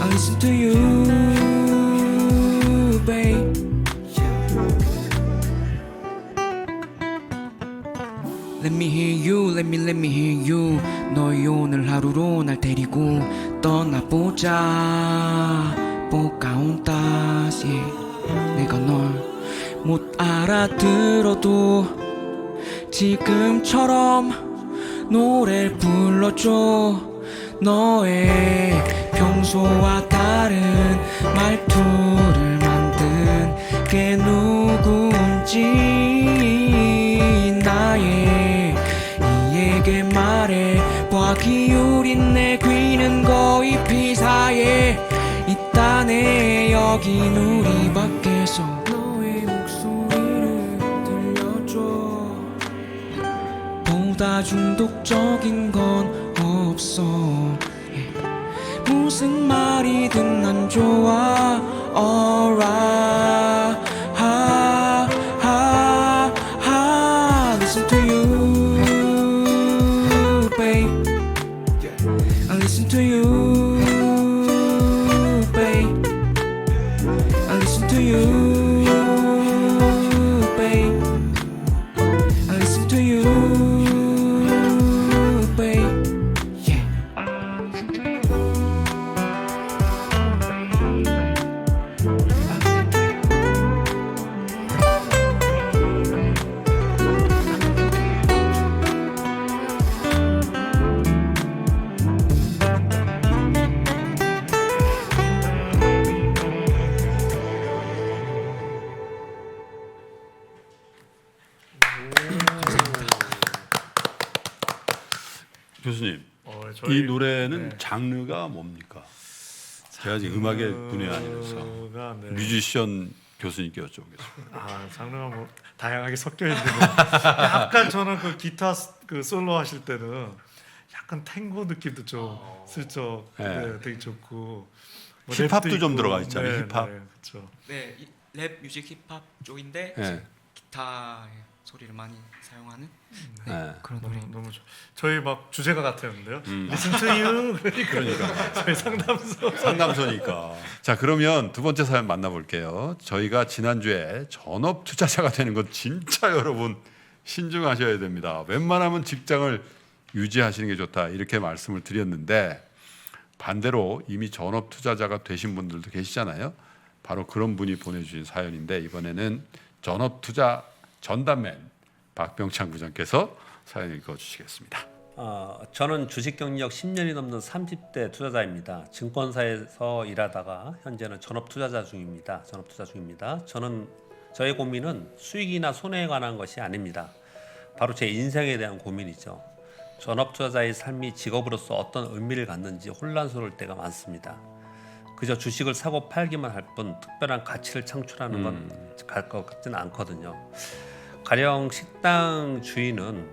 I listen to you babe Let me hear you, let me hear you 너의 오늘 하루로 날 데리고 떠나보자 포카혼타스 내가 널 못 알아들어도 지금처럼 노래를 불러줘 너의 평소와 다른 말투를 만든 게 누군지 나의 이에게 말해봐 기울인 내 귀는 거의 피사에 있다네 여긴 우리 밖에서 너의 목소리를 들려줘 보다 중독적인 건 없어 무슨 말이든 난 좋아 alright listen to you babe I listen to you babe I listen to you babe I listen to you babe yeah 교수님, 저희- 이 노래는 네. 장르가 뭡니까? 제가 지금 음악의 분야 아니라서 장르가, 네. 뮤지션 교수님께 여쭤보겠습니다. 장르가 뭐 다양하게 섞여 있는데 약간 저는 그 기타 그 솔로 하실 때는 약간 탱고 느낌도 좀 슬쩍 네. 네, 되게 좋고 뭐 힙합도 랩도 좀 있고. 들어가 있잖아요, 힙합. 네, 그렇죠. 네, 랩 뮤직 힙합 쪽인데 네. 기타의 소리를 많이 사용하는 네. 그런 노래. 너무 좋. 저희 막 주제가 같았는데요. Listen to you. 그러니까 저희 상담소니까. 자, 그러면 두 번째 사연 만나볼게요. 저희가 지난주에 전업 투자자가 되는 건 진짜 여러분 신중하셔야 됩니다. 웬만하면 직장을 유지하시는 게 좋다 이렇게 말씀을 드렸는데 반대로 이미 전업 투자자가 되신 분들도 계시잖아요. 바로 그런 분이 보내주신 사연인데 이번에는 전업 투자 전담맨 박병창 부장께서 사연 읽어주시겠습니다. 저는 주식 경력 10년이 넘는 30대 투자자입니다. 증권사에서 일하다가 현재는 전업 투자자 중입니다. 저의 고민은 수익이나 손해에 관한 것이 아닙니다. 바로 제 인생에 대한 고민이죠. 전업 투자자의 삶이 직업으로서 어떤 의미를 갖는지 혼란스러울 때가 많습니다. 그저 주식을 사고 팔기만 할 뿐 특별한 가치를 창출하는 건 갈 것 같지는 않거든요. 가령 식당 주인은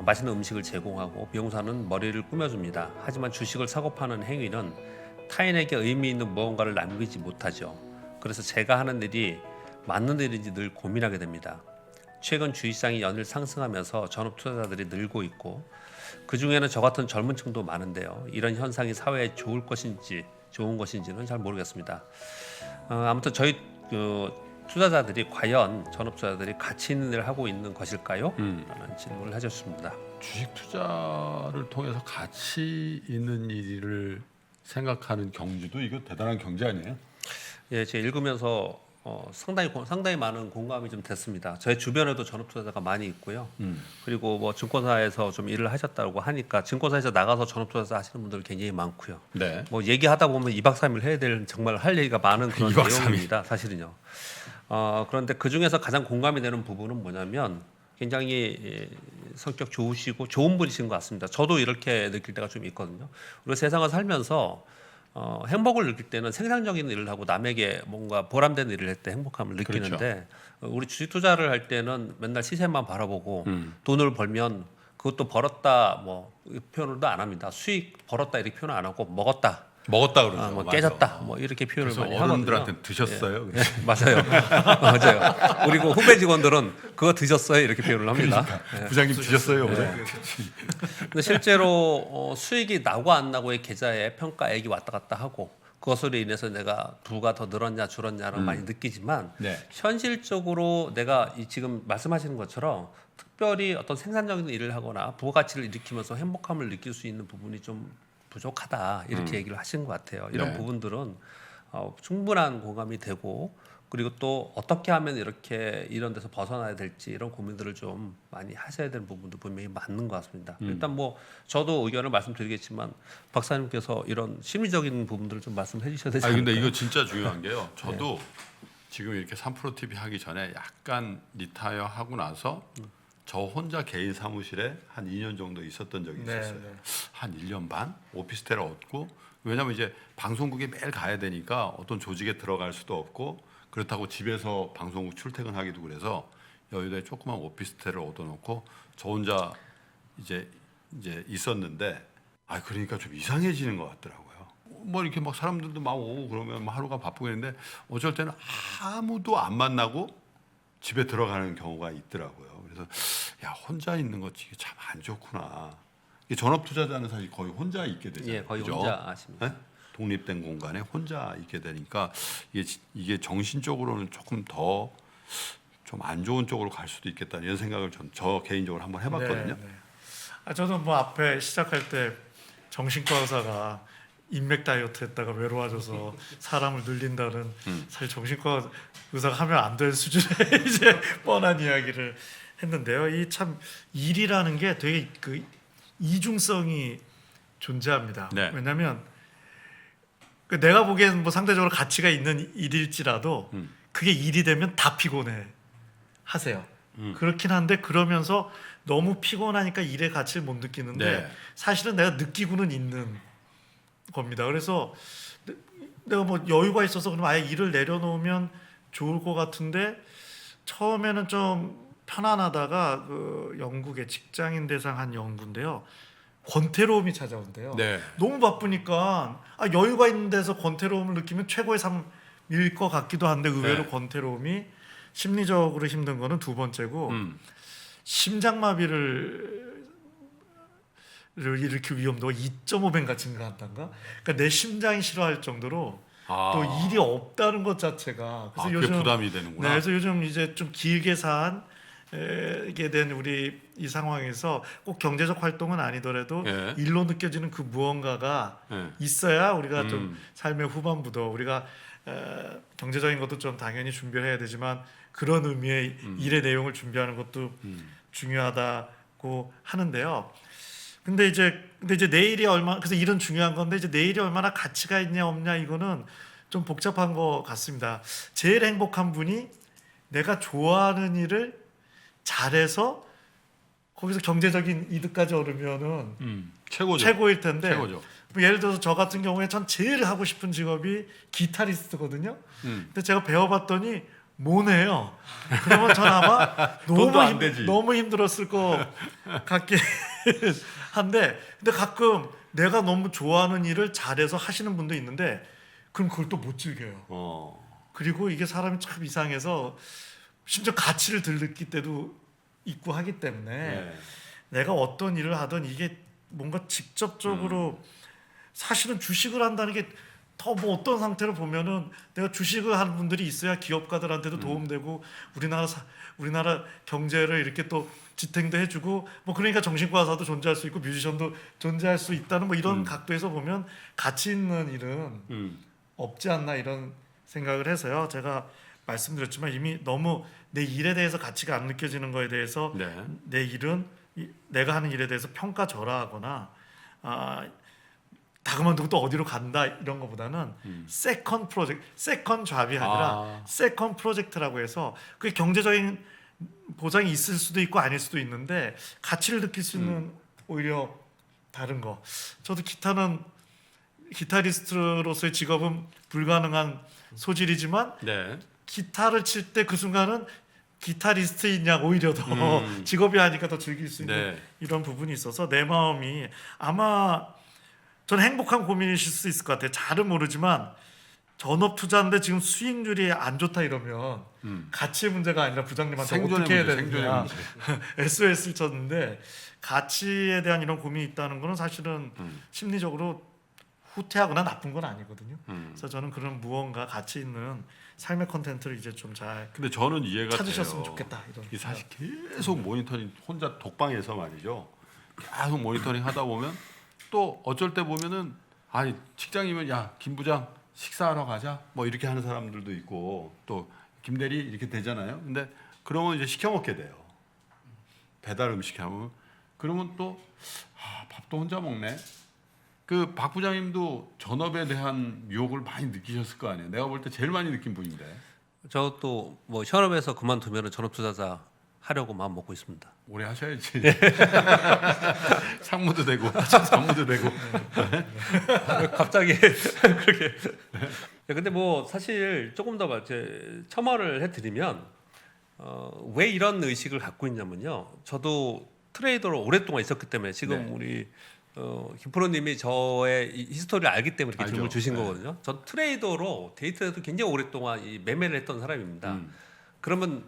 맛있는 음식을 제공하고 미용사는 머리를 꾸며줍니다. 하지만 주식을 사고 파는 행위는 타인에게 의미 있는 무언가를 남기지 못하죠. 그래서 제가 하는 일이 맞는 일인지 늘 고민하게 됩니다. 최근 주식시장이 연일 상승하면서 전업 투자자들이 늘고 있고 그 중에는 저 같은 젊은 층도 많은데요. 이런 현상이 사회에 좋은 것인지는 잘 모르겠습니다. 아무튼 저희 투자자들이 과연 전업 투자자들이 가치 있는 일을 하고 있는 것일까요? 라는 질문을 하셨습니다. 주식 투자를 통해서 가치 있는 일을 생각하는 경주도 이거 대단한 경제 아니에요? 예, 제가 읽으면서 상당히 많은 공감이 좀 됐습니다. 저희 주변에도 전업 투자자가 많이 있고요. 그리고 뭐 증권사에서 좀 일을 하셨다고 하니까 증권사에서 나가서 전업 투자자 하시는 분들 굉장히 많고요. 네. 뭐 얘기하다 보면 2박 3일 해야 될 정말 할 얘기가 많은 그런 2박 3일. 내용입니다. 사실은요. 그런데 그 중에서 가장 공감이 되는 부분은 뭐냐면 굉장히 성격 좋으시고 좋은 분이신 것 같습니다. 저도 이렇게 느낄 때가 좀 있거든요. 우리가 세상을 살면서 행복을 느낄 때는 생산적인 일을 하고 남에게 뭔가 보람된 일을 할 때 행복함을 느끼는데 우리 주식 투자를 할 때는 맨날 시세만 바라보고 돈을 벌면 그것도 벌었다 뭐 표현도 안 합니다. 수익 벌었다 이렇게 표현 안 하고 먹었다 그러죠. 뭐 맞아. 깨졌다 뭐 이렇게 표현을 그래서 많이 하거든요. 어른들한테 드셨어요? 예, 맞아요. 맞아요. 그리고 후배 직원들은 그거 드셨어요 이렇게 표현을 합니다. 예. 부장님 드셨어요? 근데 실제로 수익이 나고 안 나고의 계좌에 평가액이 왔다 갔다 하고 그것으로 인해서 내가 부가 더 늘었냐 줄었냐를 많이 느끼지만 네. 현실적으로 내가 지금 말씀하시는 것처럼 특별히 어떤 생산적인 일을 하거나 부가가치를 일으키면서 행복함을 느낄 수 있는 부분이 좀 부족하다 이렇게 얘기를 하신 것 같아요. 이런 네. 부분들은 충분한 공감이 되고 그리고 또 어떻게 하면 이런 데서 벗어나야 될지 이런 고민들을 좀 많이 하셔야 되는 부분도 분명히 맞는 것 같습니다. 일단 뭐 저도 의견을 말씀드리겠지만 박사님께서 이런 심리적인 부분들을 좀 말씀해 주셔야 되지 않을까요? 근데 이거 진짜 중요한 게요. 저도 지금 이렇게 3프로 TV 하기 전에 약간 리타이어 하고 나서 저 혼자 개인 사무실에 한 2년 정도 있었던 적이 있었어요. 네. 한 1년 반 오피스텔을 얻고 왜냐하면 이제 방송국에 매일 가야 되니까 어떤 조직에 들어갈 수도 없고 그렇다고 집에서 방송국 출퇴근하기도 그래서 여의도에 조그만 오피스텔을 얻어놓고 저 혼자 이제 있었는데 그러니까 좀 이상해지는 것 같더라고요. 뭐 이렇게 막 사람들도 막 오고 그러면 막 하루가 바쁘겠는데 어쩔 때는 아무도 안 만나고 집에 들어가는 경우가 있더라고요. 그래서 혼자 있는 거 참 안 좋구나. 이게 전업 투자자는 사실 거의 혼자 있게 되잖아요. 예, 거의 그죠? 혼자 하십니다. 네? 독립된 공간에 혼자 있게 되니까 이게 정신적으로는 조금 더 좀 안 좋은 쪽으로 갈 수도 있겠다 이런 생각을 저 개인적으로 한번 해봤거든요. 네. 저도 뭐 앞에 시작할 때 정신과 의사가 인맥 다이어트 했다가 외로워져서 사람을 늘린다는 사실 정신과 의사가 하면 안 될 수준의 이제 뻔한 이야기를 했는데요. 이 참 일이라는 게 되게 그 이중성이 존재합니다. 네. 왜냐하면 내가 보기에는 뭐 상대적으로 가치가 있는 일일지라도 그게 일이 되면 다 피곤해 하세요. 그렇긴 한데 그러면서 너무 피곤하니까 일의 가치를 못 느끼는데 네. 사실은 내가 느끼고는 있는 겁니다. 그래서 내가 뭐 여유가 있어서 그럼 아예 일을 내려놓으면 좋을 것 같은데 처음에는 좀 편안하다가 그 영국의 직장인 대상 한 연구인데요. 권태로움이 찾아온대요. 네. 너무 바쁘니까 여유가 있는 데서 권태로움을 느끼면 최고의 삶일 것 같기도 한데 의외로 네. 권태로움이 심리적으로 힘든 거는 두 번째고 심장마비를 일으킬 위험도가 2.5배가 증가한단가? 그러니까 내 심장이 싫어할 정도로 또 일이 없다는 것 자체가 그래서 그게 부담이 되는구나. 네, 그래서 요즘 이제 좀 길게 살게 된 우리 이 상황에서 꼭 경제적 활동은 아니더라도 예. 일로 느껴지는 그 무언가가 예. 있어야 우리가 좀 삶의 후반부도 우리가 경제적인 것도 좀 당연히 준비를 해야 되지만 그런 의미의 일의 내용을 준비하는 것도 중요하다고 하는데요. 근데 이제 내일이 그래서 일은 중요한 건데 이제 내일이 얼마나 가치가 있냐 없냐 이거는 좀 복잡한 것 같습니다. 제일 행복한 분이 내가 좋아하는 일을 잘해서 거기서 경제적인 이득까지 얻으면은 최고죠. 최고일 텐데 최고죠. 뭐 예를 들어서 저 같은 경우에 전 제일 하고 싶은 직업이 기타리스트거든요. 근데 제가 배워봤더니 모네요. 그러면 전 아마 돈도 안 되지. 너무 힘들었을 것 같긴 한데 근데 가끔 내가 너무 좋아하는 일을 잘해서 하시는 분도 있는데 그럼 그걸 또 못 즐겨요. 그리고 이게 사람이 참 이상해서 심지어 가치를 덜 느낄 때도 있고 하기 때문에 네. 내가 어떤 일을 하든 이게 뭔가 직접적으로 사실은 주식을 한다는 게 더 뭐 어떤 상태로 보면은 내가 주식을 하는 분들이 있어야 기업가들한테도 도움되고 우리나라 경제를 이렇게 또 지탱도 해주고 뭐 그러니까 정신과사도 존재할 수 있고 뮤지션도 존재할 수 있다는 뭐 이런 각도에서 보면 가치 있는 일은 없지 않나 이런 생각을 해서요. 제가 말씀드렸지만 이미 너무 내 일에 대해서 가치가 안 느껴지는 거에 대해서 네. 내 일은 내가 하는 일에 대해서 평가절하하거나 다 그만두고 또 어디로 간다 이런 거보다는 세컨 프로젝트, 세컨 잡이 아니라 세컨 프로젝트라고 해서 그게 경제적인 보장이 있을 수도 있고 아닐 수도 있는데 가치를 느낄 수 있는 오히려 다른 거. 저도 기타리스트로서의 직업은 불가능한 소질이지만 네. 기타를 칠 때 그 순간은 기타리스트이냐 오히려 더 직업이 하니까 더 즐길 수 있는 네. 이런 부분이 있어서 내 마음이 아마 저는 행복한 고민이실 수 있을 것 같아요. 잘은 모르지만 전업 투자인데 지금 수익률이 안 좋다 이러면 가치의 문제가 아니라 부장님한테 어떻게 해야 되느냐 SOS를 쳤는데 가치에 대한 이런 고민이 있다는 거는 사실은 심리적으로 후퇴하거나 나쁜 건 아니거든요. 그래서 저는 그런 무언가 가치 있는 삶의 컨텐츠를 이제 좀 잘 근데 저는 이해가 찾으셨으면 돼요. 좋겠다 이런. 이 사실 계속 모니터링 혼자 독방에서 말이죠. 계속 모니터링 하다 보면 또 어쩔 때 보면은 아니 직장이면 야 김 부장 식사하러 가자 뭐 이렇게 하는 사람들도 있고 또 김 대리 이렇게 되잖아요. 근데 그러면 이제 시켜 먹게 돼요. 배달 음식 하면 그러면 또 밥도 혼자 먹네. 그 박 부장님도 전업에 대한 유혹을 많이 느끼셨을 거 아니에요. 내가 볼 때 제일 많이 느낀 분인데. 저도 뭐 현업에서 그만두면 전업 투자자 하려고 마음 먹고 있습니다. 오래 하셔야지. 상무도 되고 전무도 되고. 갑자기 그렇게. 근데 뭐 사실 조금 더 첨언을 해드리면 왜 이런 의식을 갖고 있냐면요. 저도 트레이더로 오랫동안 있었기 때문에 지금 우리 김프로님이 저의 이 히스토리를 알기 때문에 이렇게 질문을 주신 거거든요. 전 트레이더로 데이트에도 굉장히 오랫동안 이 매매를 했던 사람입니다. 그러면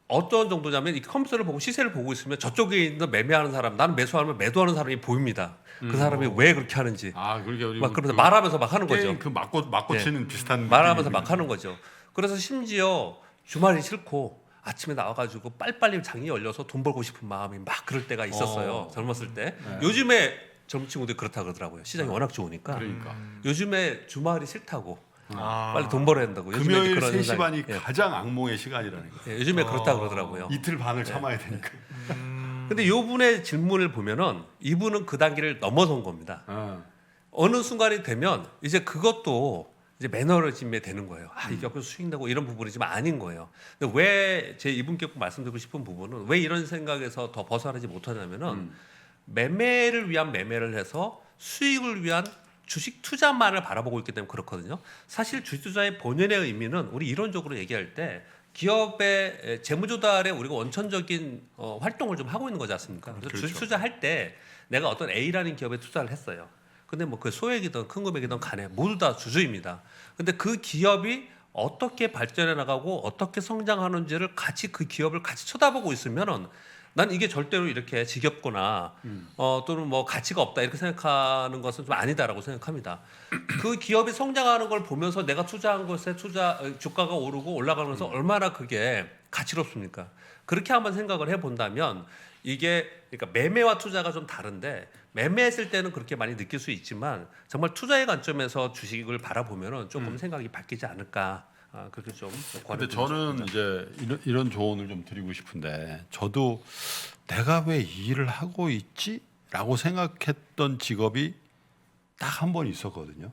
어떤 정도냐면 이 컴퓨터를 보고 시세를 보고 있으면 저쪽에 있는 매매하는 사람, 나는 매수하면 매도하는 사람이 보입니다. 그 사람이 왜 그렇게 하는지. 그러게 우리 막 그러면서 말하면서 막 하는 거죠. 그 맞고 치는 비슷한 말하면서 느낌이군요. 막 하는 거죠. 그래서 심지어 주말이 싫고 아침에 나와가지고 빨리빨리 장이 열려서 돈 벌고 싶은 마음이 막 그럴 때가 있었어요. 젊었을 때. 요즘에 젊은 친구들이 그렇다 그러더라고요. 시장이 워낙 좋으니까. 그러니까 요즘에 주말이 싫다고. 빨리 돈 벌어야 된다고. 요즘에 금요일 그런 3시 현상이- 반이 가장 악몽의 시간이라는 거. 요즘에 그렇다 그러더라고요. 이틀 반을 참아야 되니까. 근데 이분의 질문을 보면은 이분은 그 단계를 넘어선 겁니다. 어느 순간이 되면 이제 그것도 이제 매너리즘에 되는 거예요. 이게 여기서 수익 나고 이런 부분이지만 아닌 거예요. 근데 왜 제 이분께 꼭 말씀드리고 싶은 부분은 왜 이런 생각에서 더 벗어나지 못하냐면은 매매를 위한 매매를 해서 수익을 위한 주식 투자만을 바라보고 있기 때문에 그렇거든요. 사실 주식 투자의 본연의 의미는 우리 이론적으로 얘기할 때 기업의 재무 조달에 우리가 원천적인 활동을 좀 하고 있는 거지 않습니까? 그래서 그렇죠. 주식 투자할 때 내가 어떤 A라는 기업에 투자를 했어요. 근데 뭐 그 소액이든 큰 금액이든 간에 모두 다 주주입니다. 근데 그 기업이 어떻게 발전해 나가고 어떻게 성장하는지를 같이 그 기업을 같이 쳐다보고 있으면은 난 이게 절대로 이렇게 지겹거나 또는 뭐 가치가 없다 이렇게 생각하는 것은 좀 아니다라고 생각합니다. 그 기업이 성장하는 걸 보면서 내가 투자한 것에 주가가 오르고 올라가면서 얼마나 그게 가치롭습니까? 그렇게 한번 생각을 해본다면 이게 그러니까 매매와 투자가 좀 다른데 매매했을 때는 그렇게 많이 느낄 수 있지만 정말 투자의 관점에서 주식을 바라보면은 조금 생각이 바뀌지 않을까. 그렇게 좀. 근데 저는 이제 이런 조언을 좀 드리고 싶은데 저도 내가 왜 이 일을 하고 있지라고 생각했던 직업이 딱 한 번 있었거든요.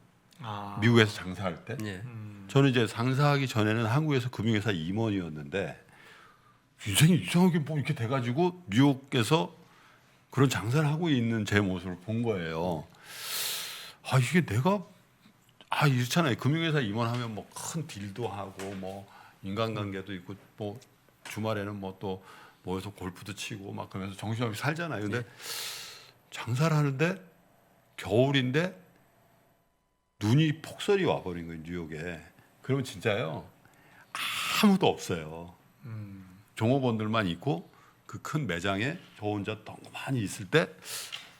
미국에서 장사할 때. 예. 저는 이제 장사하기 전에는 한국에서 금융회사 임원이었는데 인생이 이상하게 뭐 이렇게 돼가지고 뉴욕에서 그런 장사를 하고 있는 제 모습을 본 거예요. 아 이게 내가 이렇잖아요. 금융회사 임원하면 뭐 큰 딜도 하고 뭐 인간관계도 있고 뭐 주말에는 뭐 또 모여서 골프도 치고 막 그러면서 정신없이 살잖아요. 근데 장사를 하는데 겨울인데 눈이 폭설이 와버린 거예요, 뉴욕에. 그러면 진짜요 아무도 없어요. 종업원들만 있고 그 큰 매장에 저 혼자 덩그러니 있을 때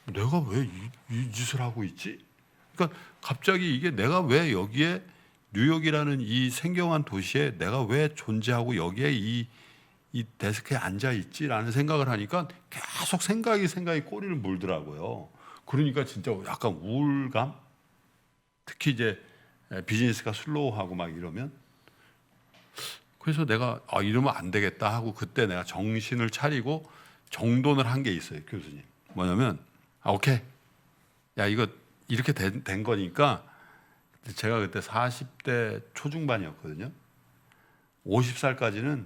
내가 왜 이 짓을 하고 있지? 그러니까 갑자기 이게 내가 왜 여기에 뉴욕이라는 이 생경한 도시에 내가 왜 존재하고 여기에 이 데스크에 앉아 있지라는 생각을 하니까 계속 생각이 꼬리를 물더라고요. 그러니까 진짜 약간 우울감, 특히 이제 비즈니스가 슬로우하고 막 이러면, 그래서 내가 이러면 안 되겠다 하고 그때 내가 정신을 차리고 정돈을 한 게 있어요, 교수님. 뭐냐면 오케이, 야 이거 이렇게 된 거니까, 제가 그때 40대 초중반이었거든요. 50살까지는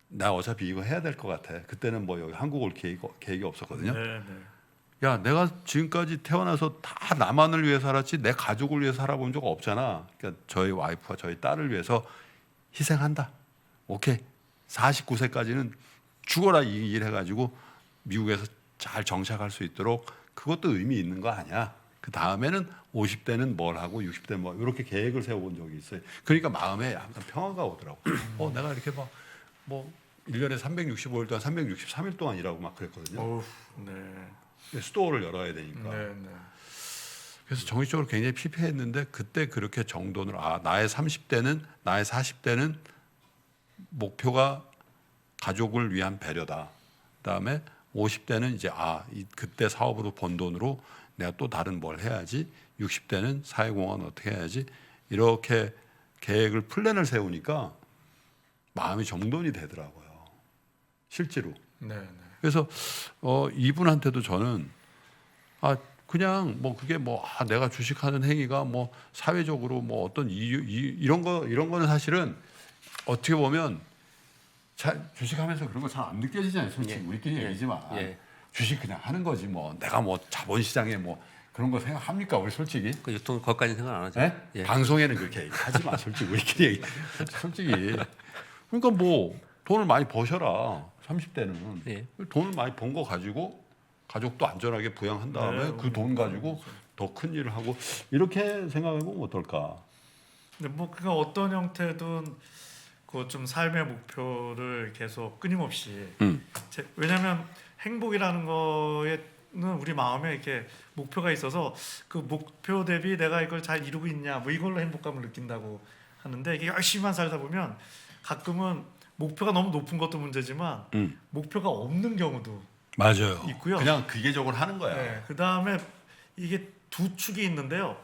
나 어차피 이거 해야 될 것 같아. 그때는 뭐 여기 한국 올 계획이 없었거든요. 야, 내가 지금까지 태어나서 다 나만을 위해 살았지 내 가족을 위해 살아본 적 없잖아. 그러니까 저희 와이프와 저희 딸을 위해서 희생한다. 오케이. 49세까지는 죽어라 이 일 해가지고 미국에서 잘 정착할 수 있도록, 그것도 의미 있는 거 아니야. 그 다음에는 50대는 뭘 하고 60대는 뭐 이렇게 계획을 세워본 적이 있어요. 그러니까 마음에 약간 평화가 오더라고. 내가 이렇게 뭐 1년에 365일 동안 363일 동안 일하고 막 그랬거든요. 스토어를 열어야 되니까. 그래서 정신적으로 굉장히 피폐했는데 그때 그렇게 정돈을, 나의 30대는, 나의 40대는 목표가 가족을 위한 배려다. 그다음에 50대는 이제 그때 사업으로 번 돈으로 내가 또 다른 뭘 해야지. 60대는 사회공헌 어떻게 해야지. 이렇게 플랜을 세우니까 마음이 정돈이 되더라고요. 실제로. 그래서 이분한테도 저는 그냥 뭐 그게 내가 주식하는 행위가 뭐 사회적으로 뭐 어떤 이유 이런 거는 사실은 어떻게 보면 주식하면서 그런 거 잘 안 느껴지잖아요. 솔직히 우리끼리 얘기지만 주식 그냥 하는 거지 뭐 내가 뭐 자본시장에 뭐 그런 거 생각합니까 우리 솔직히? 그 유통 거기까지 생각 안 하죠. 네? 방송에는 그렇게 얘기하지 마. 솔직히 우리끼리 얘기. 솔직히. 그러니까 뭐 돈을 많이 버셔라. 30대는 돈을 많이 번 거 가지고 가족도 안전하게 부양한 다음에 그 돈 가지고 더 큰 일을 하고 이렇게 생각해 보면 어떨까? 근데 뭐 그가 어떤 형태든 그 좀 삶의 목표를 계속 끊임없이 왜냐하면 행복이라는 거에는 우리 마음에 이렇게 목표가 있어서 그 목표 대비 내가 이걸 잘 이루고 있냐 뭐 이걸로 행복감을 느낀다고 하는데, 이게 열심히만 살다 보면 가끔은 목표가 너무 높은 것도 문제지만 목표가 없는 경우도 맞아요. 있고요. 그냥 기계적으로 하는 거야. 그 다음에 이게 두 축이 있는데요.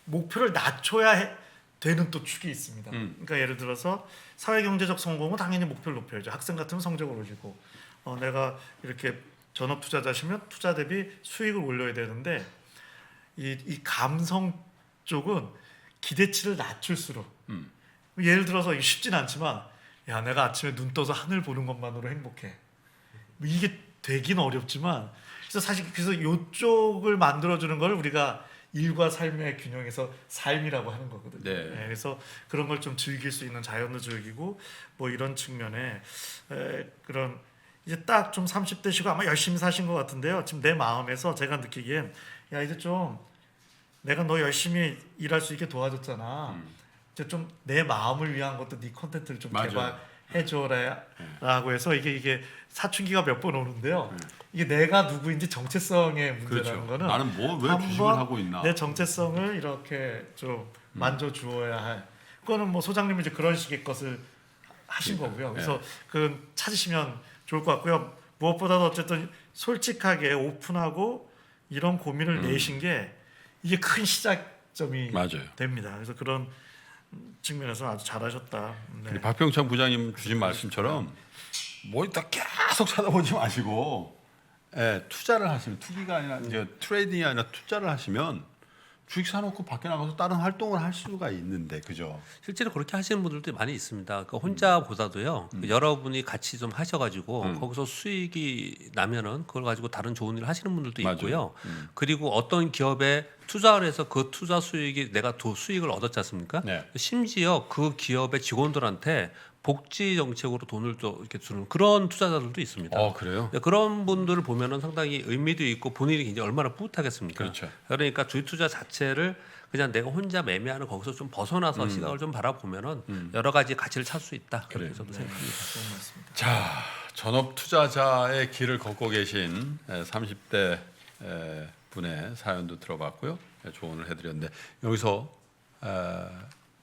목표를 낮춰야 되는 또 축이 있습니다. 그러니까 예를 들어서 사회경제적 성공은 당연히 목표를 높여야죠. 학생 같으면 성적을 올리고, 내가 이렇게 전업 투자자시면 투자 대비 수익을 올려야 되는데, 이 감성 쪽은 기대치를 낮출수록 예를 들어서 쉽진 않지만, 야 내가 아침에 눈 떠서 하늘 보는 것만으로 행복해. 이게 되긴 어렵지만, 그래서 이쪽을 만들어주는 걸 우리가 일과 삶의 균형에서 삶이라고 하는 거거든요. 그래서 그런 걸 좀 즐길 수 있는 자연도 즐기고 뭐 이런 측면에 그런 이제 딱 좀 30대시고 아마 열심히 사신 것 같은데요. 지금 내 마음에서 제가 느끼기엔 야 이제 좀 내가 너 열심히 일할 수 있게 도와줬잖아. 이제 좀 내 마음을 위한 것도 네 콘텐츠를 좀 개발해줘라라고 해서 이게 사춘기가 몇 번 오는데요. 이게 내가 누구인지 정체성의 문제라는 거는 나는 왜 주식을 하고 있나? 내 정체성을 이렇게 좀 만져 주어야 할. 그거는 뭐 소장님이 이제 그런 식의 것을 하신 거고요. 그래서 그 찾으시면 좋을 것 같고요. 무엇보다도 어쨌든 솔직하게 오픈하고 이런 고민을 내신 게 이게 큰 시작점이 됩니다. 그래서 그런 측면에서 아주 잘하셨다. 박병창 부장님 주신 말씀처럼 뭐 이따 계속 찾아보지 마시고 투자를 하시면, 투기가 아니라 이제 트레이딩이 아니라 투자를 하시면 주식 사놓고 밖에 나가서 다른 활동을 할 수가 있는데 그죠? 실제로 그렇게 하시는 분들도 많이 있습니다. 그러니까 혼자보다도요. 여러분이 같이 좀 하셔가지고 거기서 수익이 나면은 그걸 가지고 다른 좋은 일을 하시는 분들도 맞아요. 있고요. 그리고 어떤 기업에 투자를 해서 그 투자 수익이 내가 수익을 얻었지 않습니까? 네. 심지어 그 기업의 직원들한테 복지 정책으로 돈을 또 이렇게 주는 그런 투자자들도 있습니다. 그래요? 그런 분들을 보면은 상당히 의미도 있고 본인이 굉장히 얼마나 뿌듯하겠습니까? 그렇죠. 그러니까 주식 투자 자체를 그냥 내가 혼자 매매하는 거기서 좀 벗어나서 시각을 좀 바라보면은 여러 가지 가치를 찾을 수 있다. 그렇게 그래요. 저도 생각합니다. 자, 전업 투자자의 길을 걷고 계신 30대 분의 사연도 들어봤고요. 조언을 해드렸는데 여기서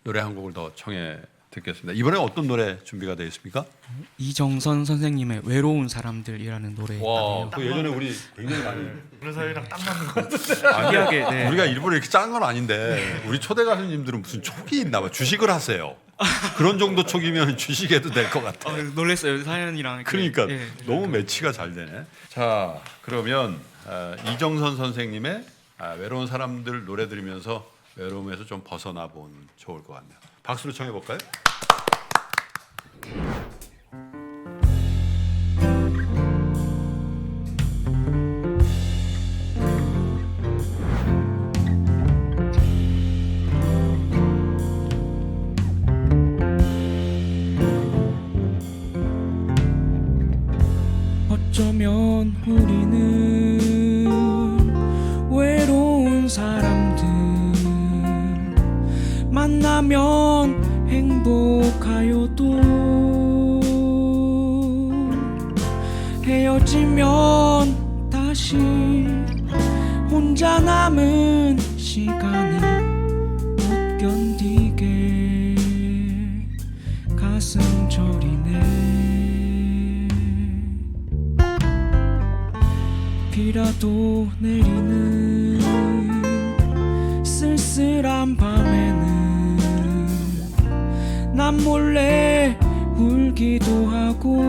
노래 한 곡을 더 청해 듣겠습니다. 이번에 어떤 노래 준비가 되어 있습니까? 이정선 선생님의 외로운 사람들이라는 노래가 와, 그 예전에 우리 굉장히 많이 그런 사이랑 딱 맞는 것 같은데. 아니야, 네. 우리가 일부러 이렇게 짠 건 아닌데 우리 초대 가수님들은 무슨 촉이 있나 봐. 주식을 하세요. 그런 정도 촉이면 주식해도 될 것 같아. 놀랐어요 사연이랑. 그러니까 예. 너무 매치가 잘 되네. 자, 그러면 이정선 선생님의 외로운 사람들 노래 들으면서 외로움에서 좀 벗어나 보면 좋을 것 같네요. 박수로 청해 볼까요? 어쩌면 우리는 외로운 사람들 만나면 행복하여도 헤어지면 다시 혼자 남은 시간이 못 견디게 가슴 저리네. 비라도 내리는 쓸쓸한 밤에는 난 몰래 울기도 하고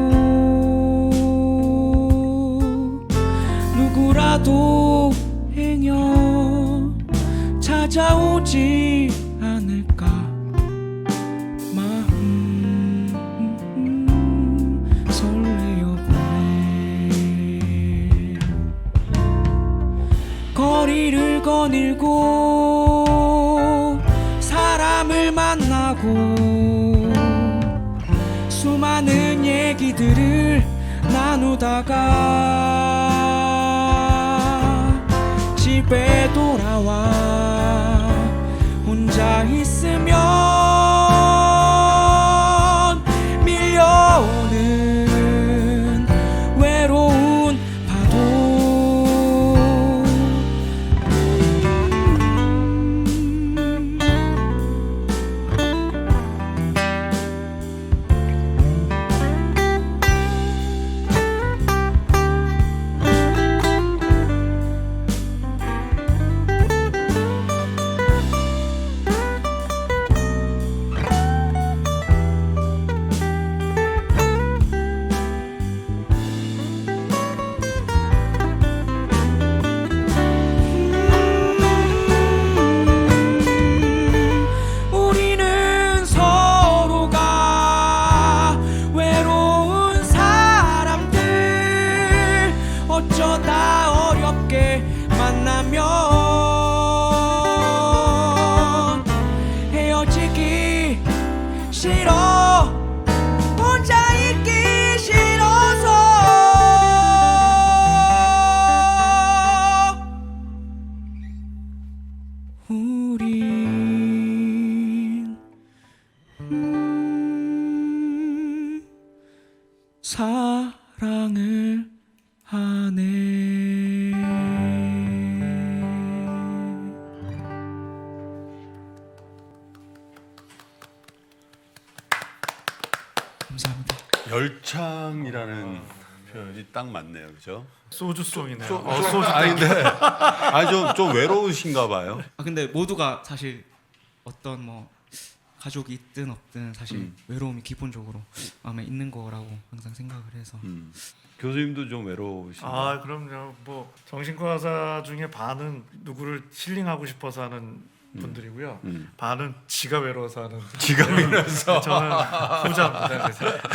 누구라도 행여 찾아오지 않을까 마음 설레어 보네. 거리를 거닐고 사람을 만나고 수많은 얘기들을 나누다가 집에 돌아와 혼자 있으면 밀려오는 외로운 파도. 우리는 서로가 외로운 사람들 어쩌다 어렵게 만나면 헤어지기 싫어 혼자 있기 싫어서 우린 사랑을 하네. 감사합니다. 열창이라는 표현이 딱 맞네요, 그죠? 소주송이네요. 소주 아닌데, 아니 좀 외로우신가 봐요. 근데 모두가 사실 어떤 뭐 가족이 있든 없든 사실 외로움이 기본적으로 마음에 있는 거라고 항상 생각을 해서 교수님도 좀 외로우신가요? 아 그럼요. 뭐 정신과 의사 중에 반은 누구를 힐링하고 싶어서 하는 분들이고요. 반은 지가 외로워서 하는. 지가 외로워서. 저는 후자입니다.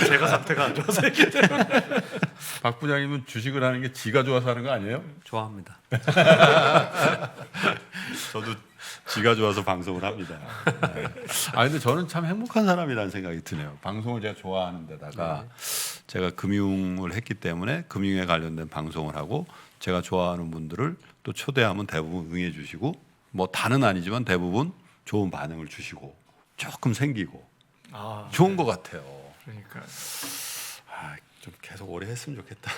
제가 상태가 안 좋아서 했기 때문에. 박 부장님은 주식을 하는 게 지가 좋아서 하는 거 아니에요? 좋아합니다. 저도 지가 좋아서 방송을 합니다. 아 근데 저는 참 행복한 사람이라는 생각이 드네요. 방송을 제가 좋아하는 데다가 제가 금융을 했기 때문에 금융에 관련된 방송을 하고 제가 좋아하는 분들을 또 초대하면 대부분 응해 주시고 뭐 다는 아니지만 대부분 좋은 반응을 주시고 조금 생기고 좋은 것 같아요. 그러니까 좀 계속 오래 했으면 좋겠다.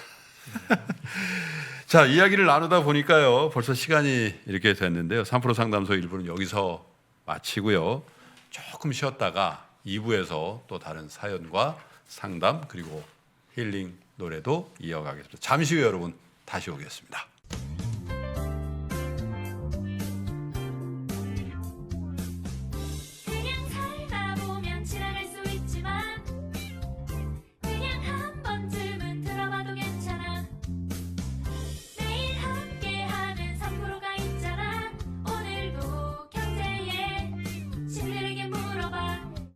자, 이야기를 나누다 보니까요 벌써 시간이 이렇게 됐는데요. 3프로 상담소 1부는 여기서 마치고요. 조금 쉬었다가 2부에서 또 다른 사연과 상담 그리고 힐링 노래도 이어가겠습니다. 잠시 후에 여러분 다시 오겠습니다.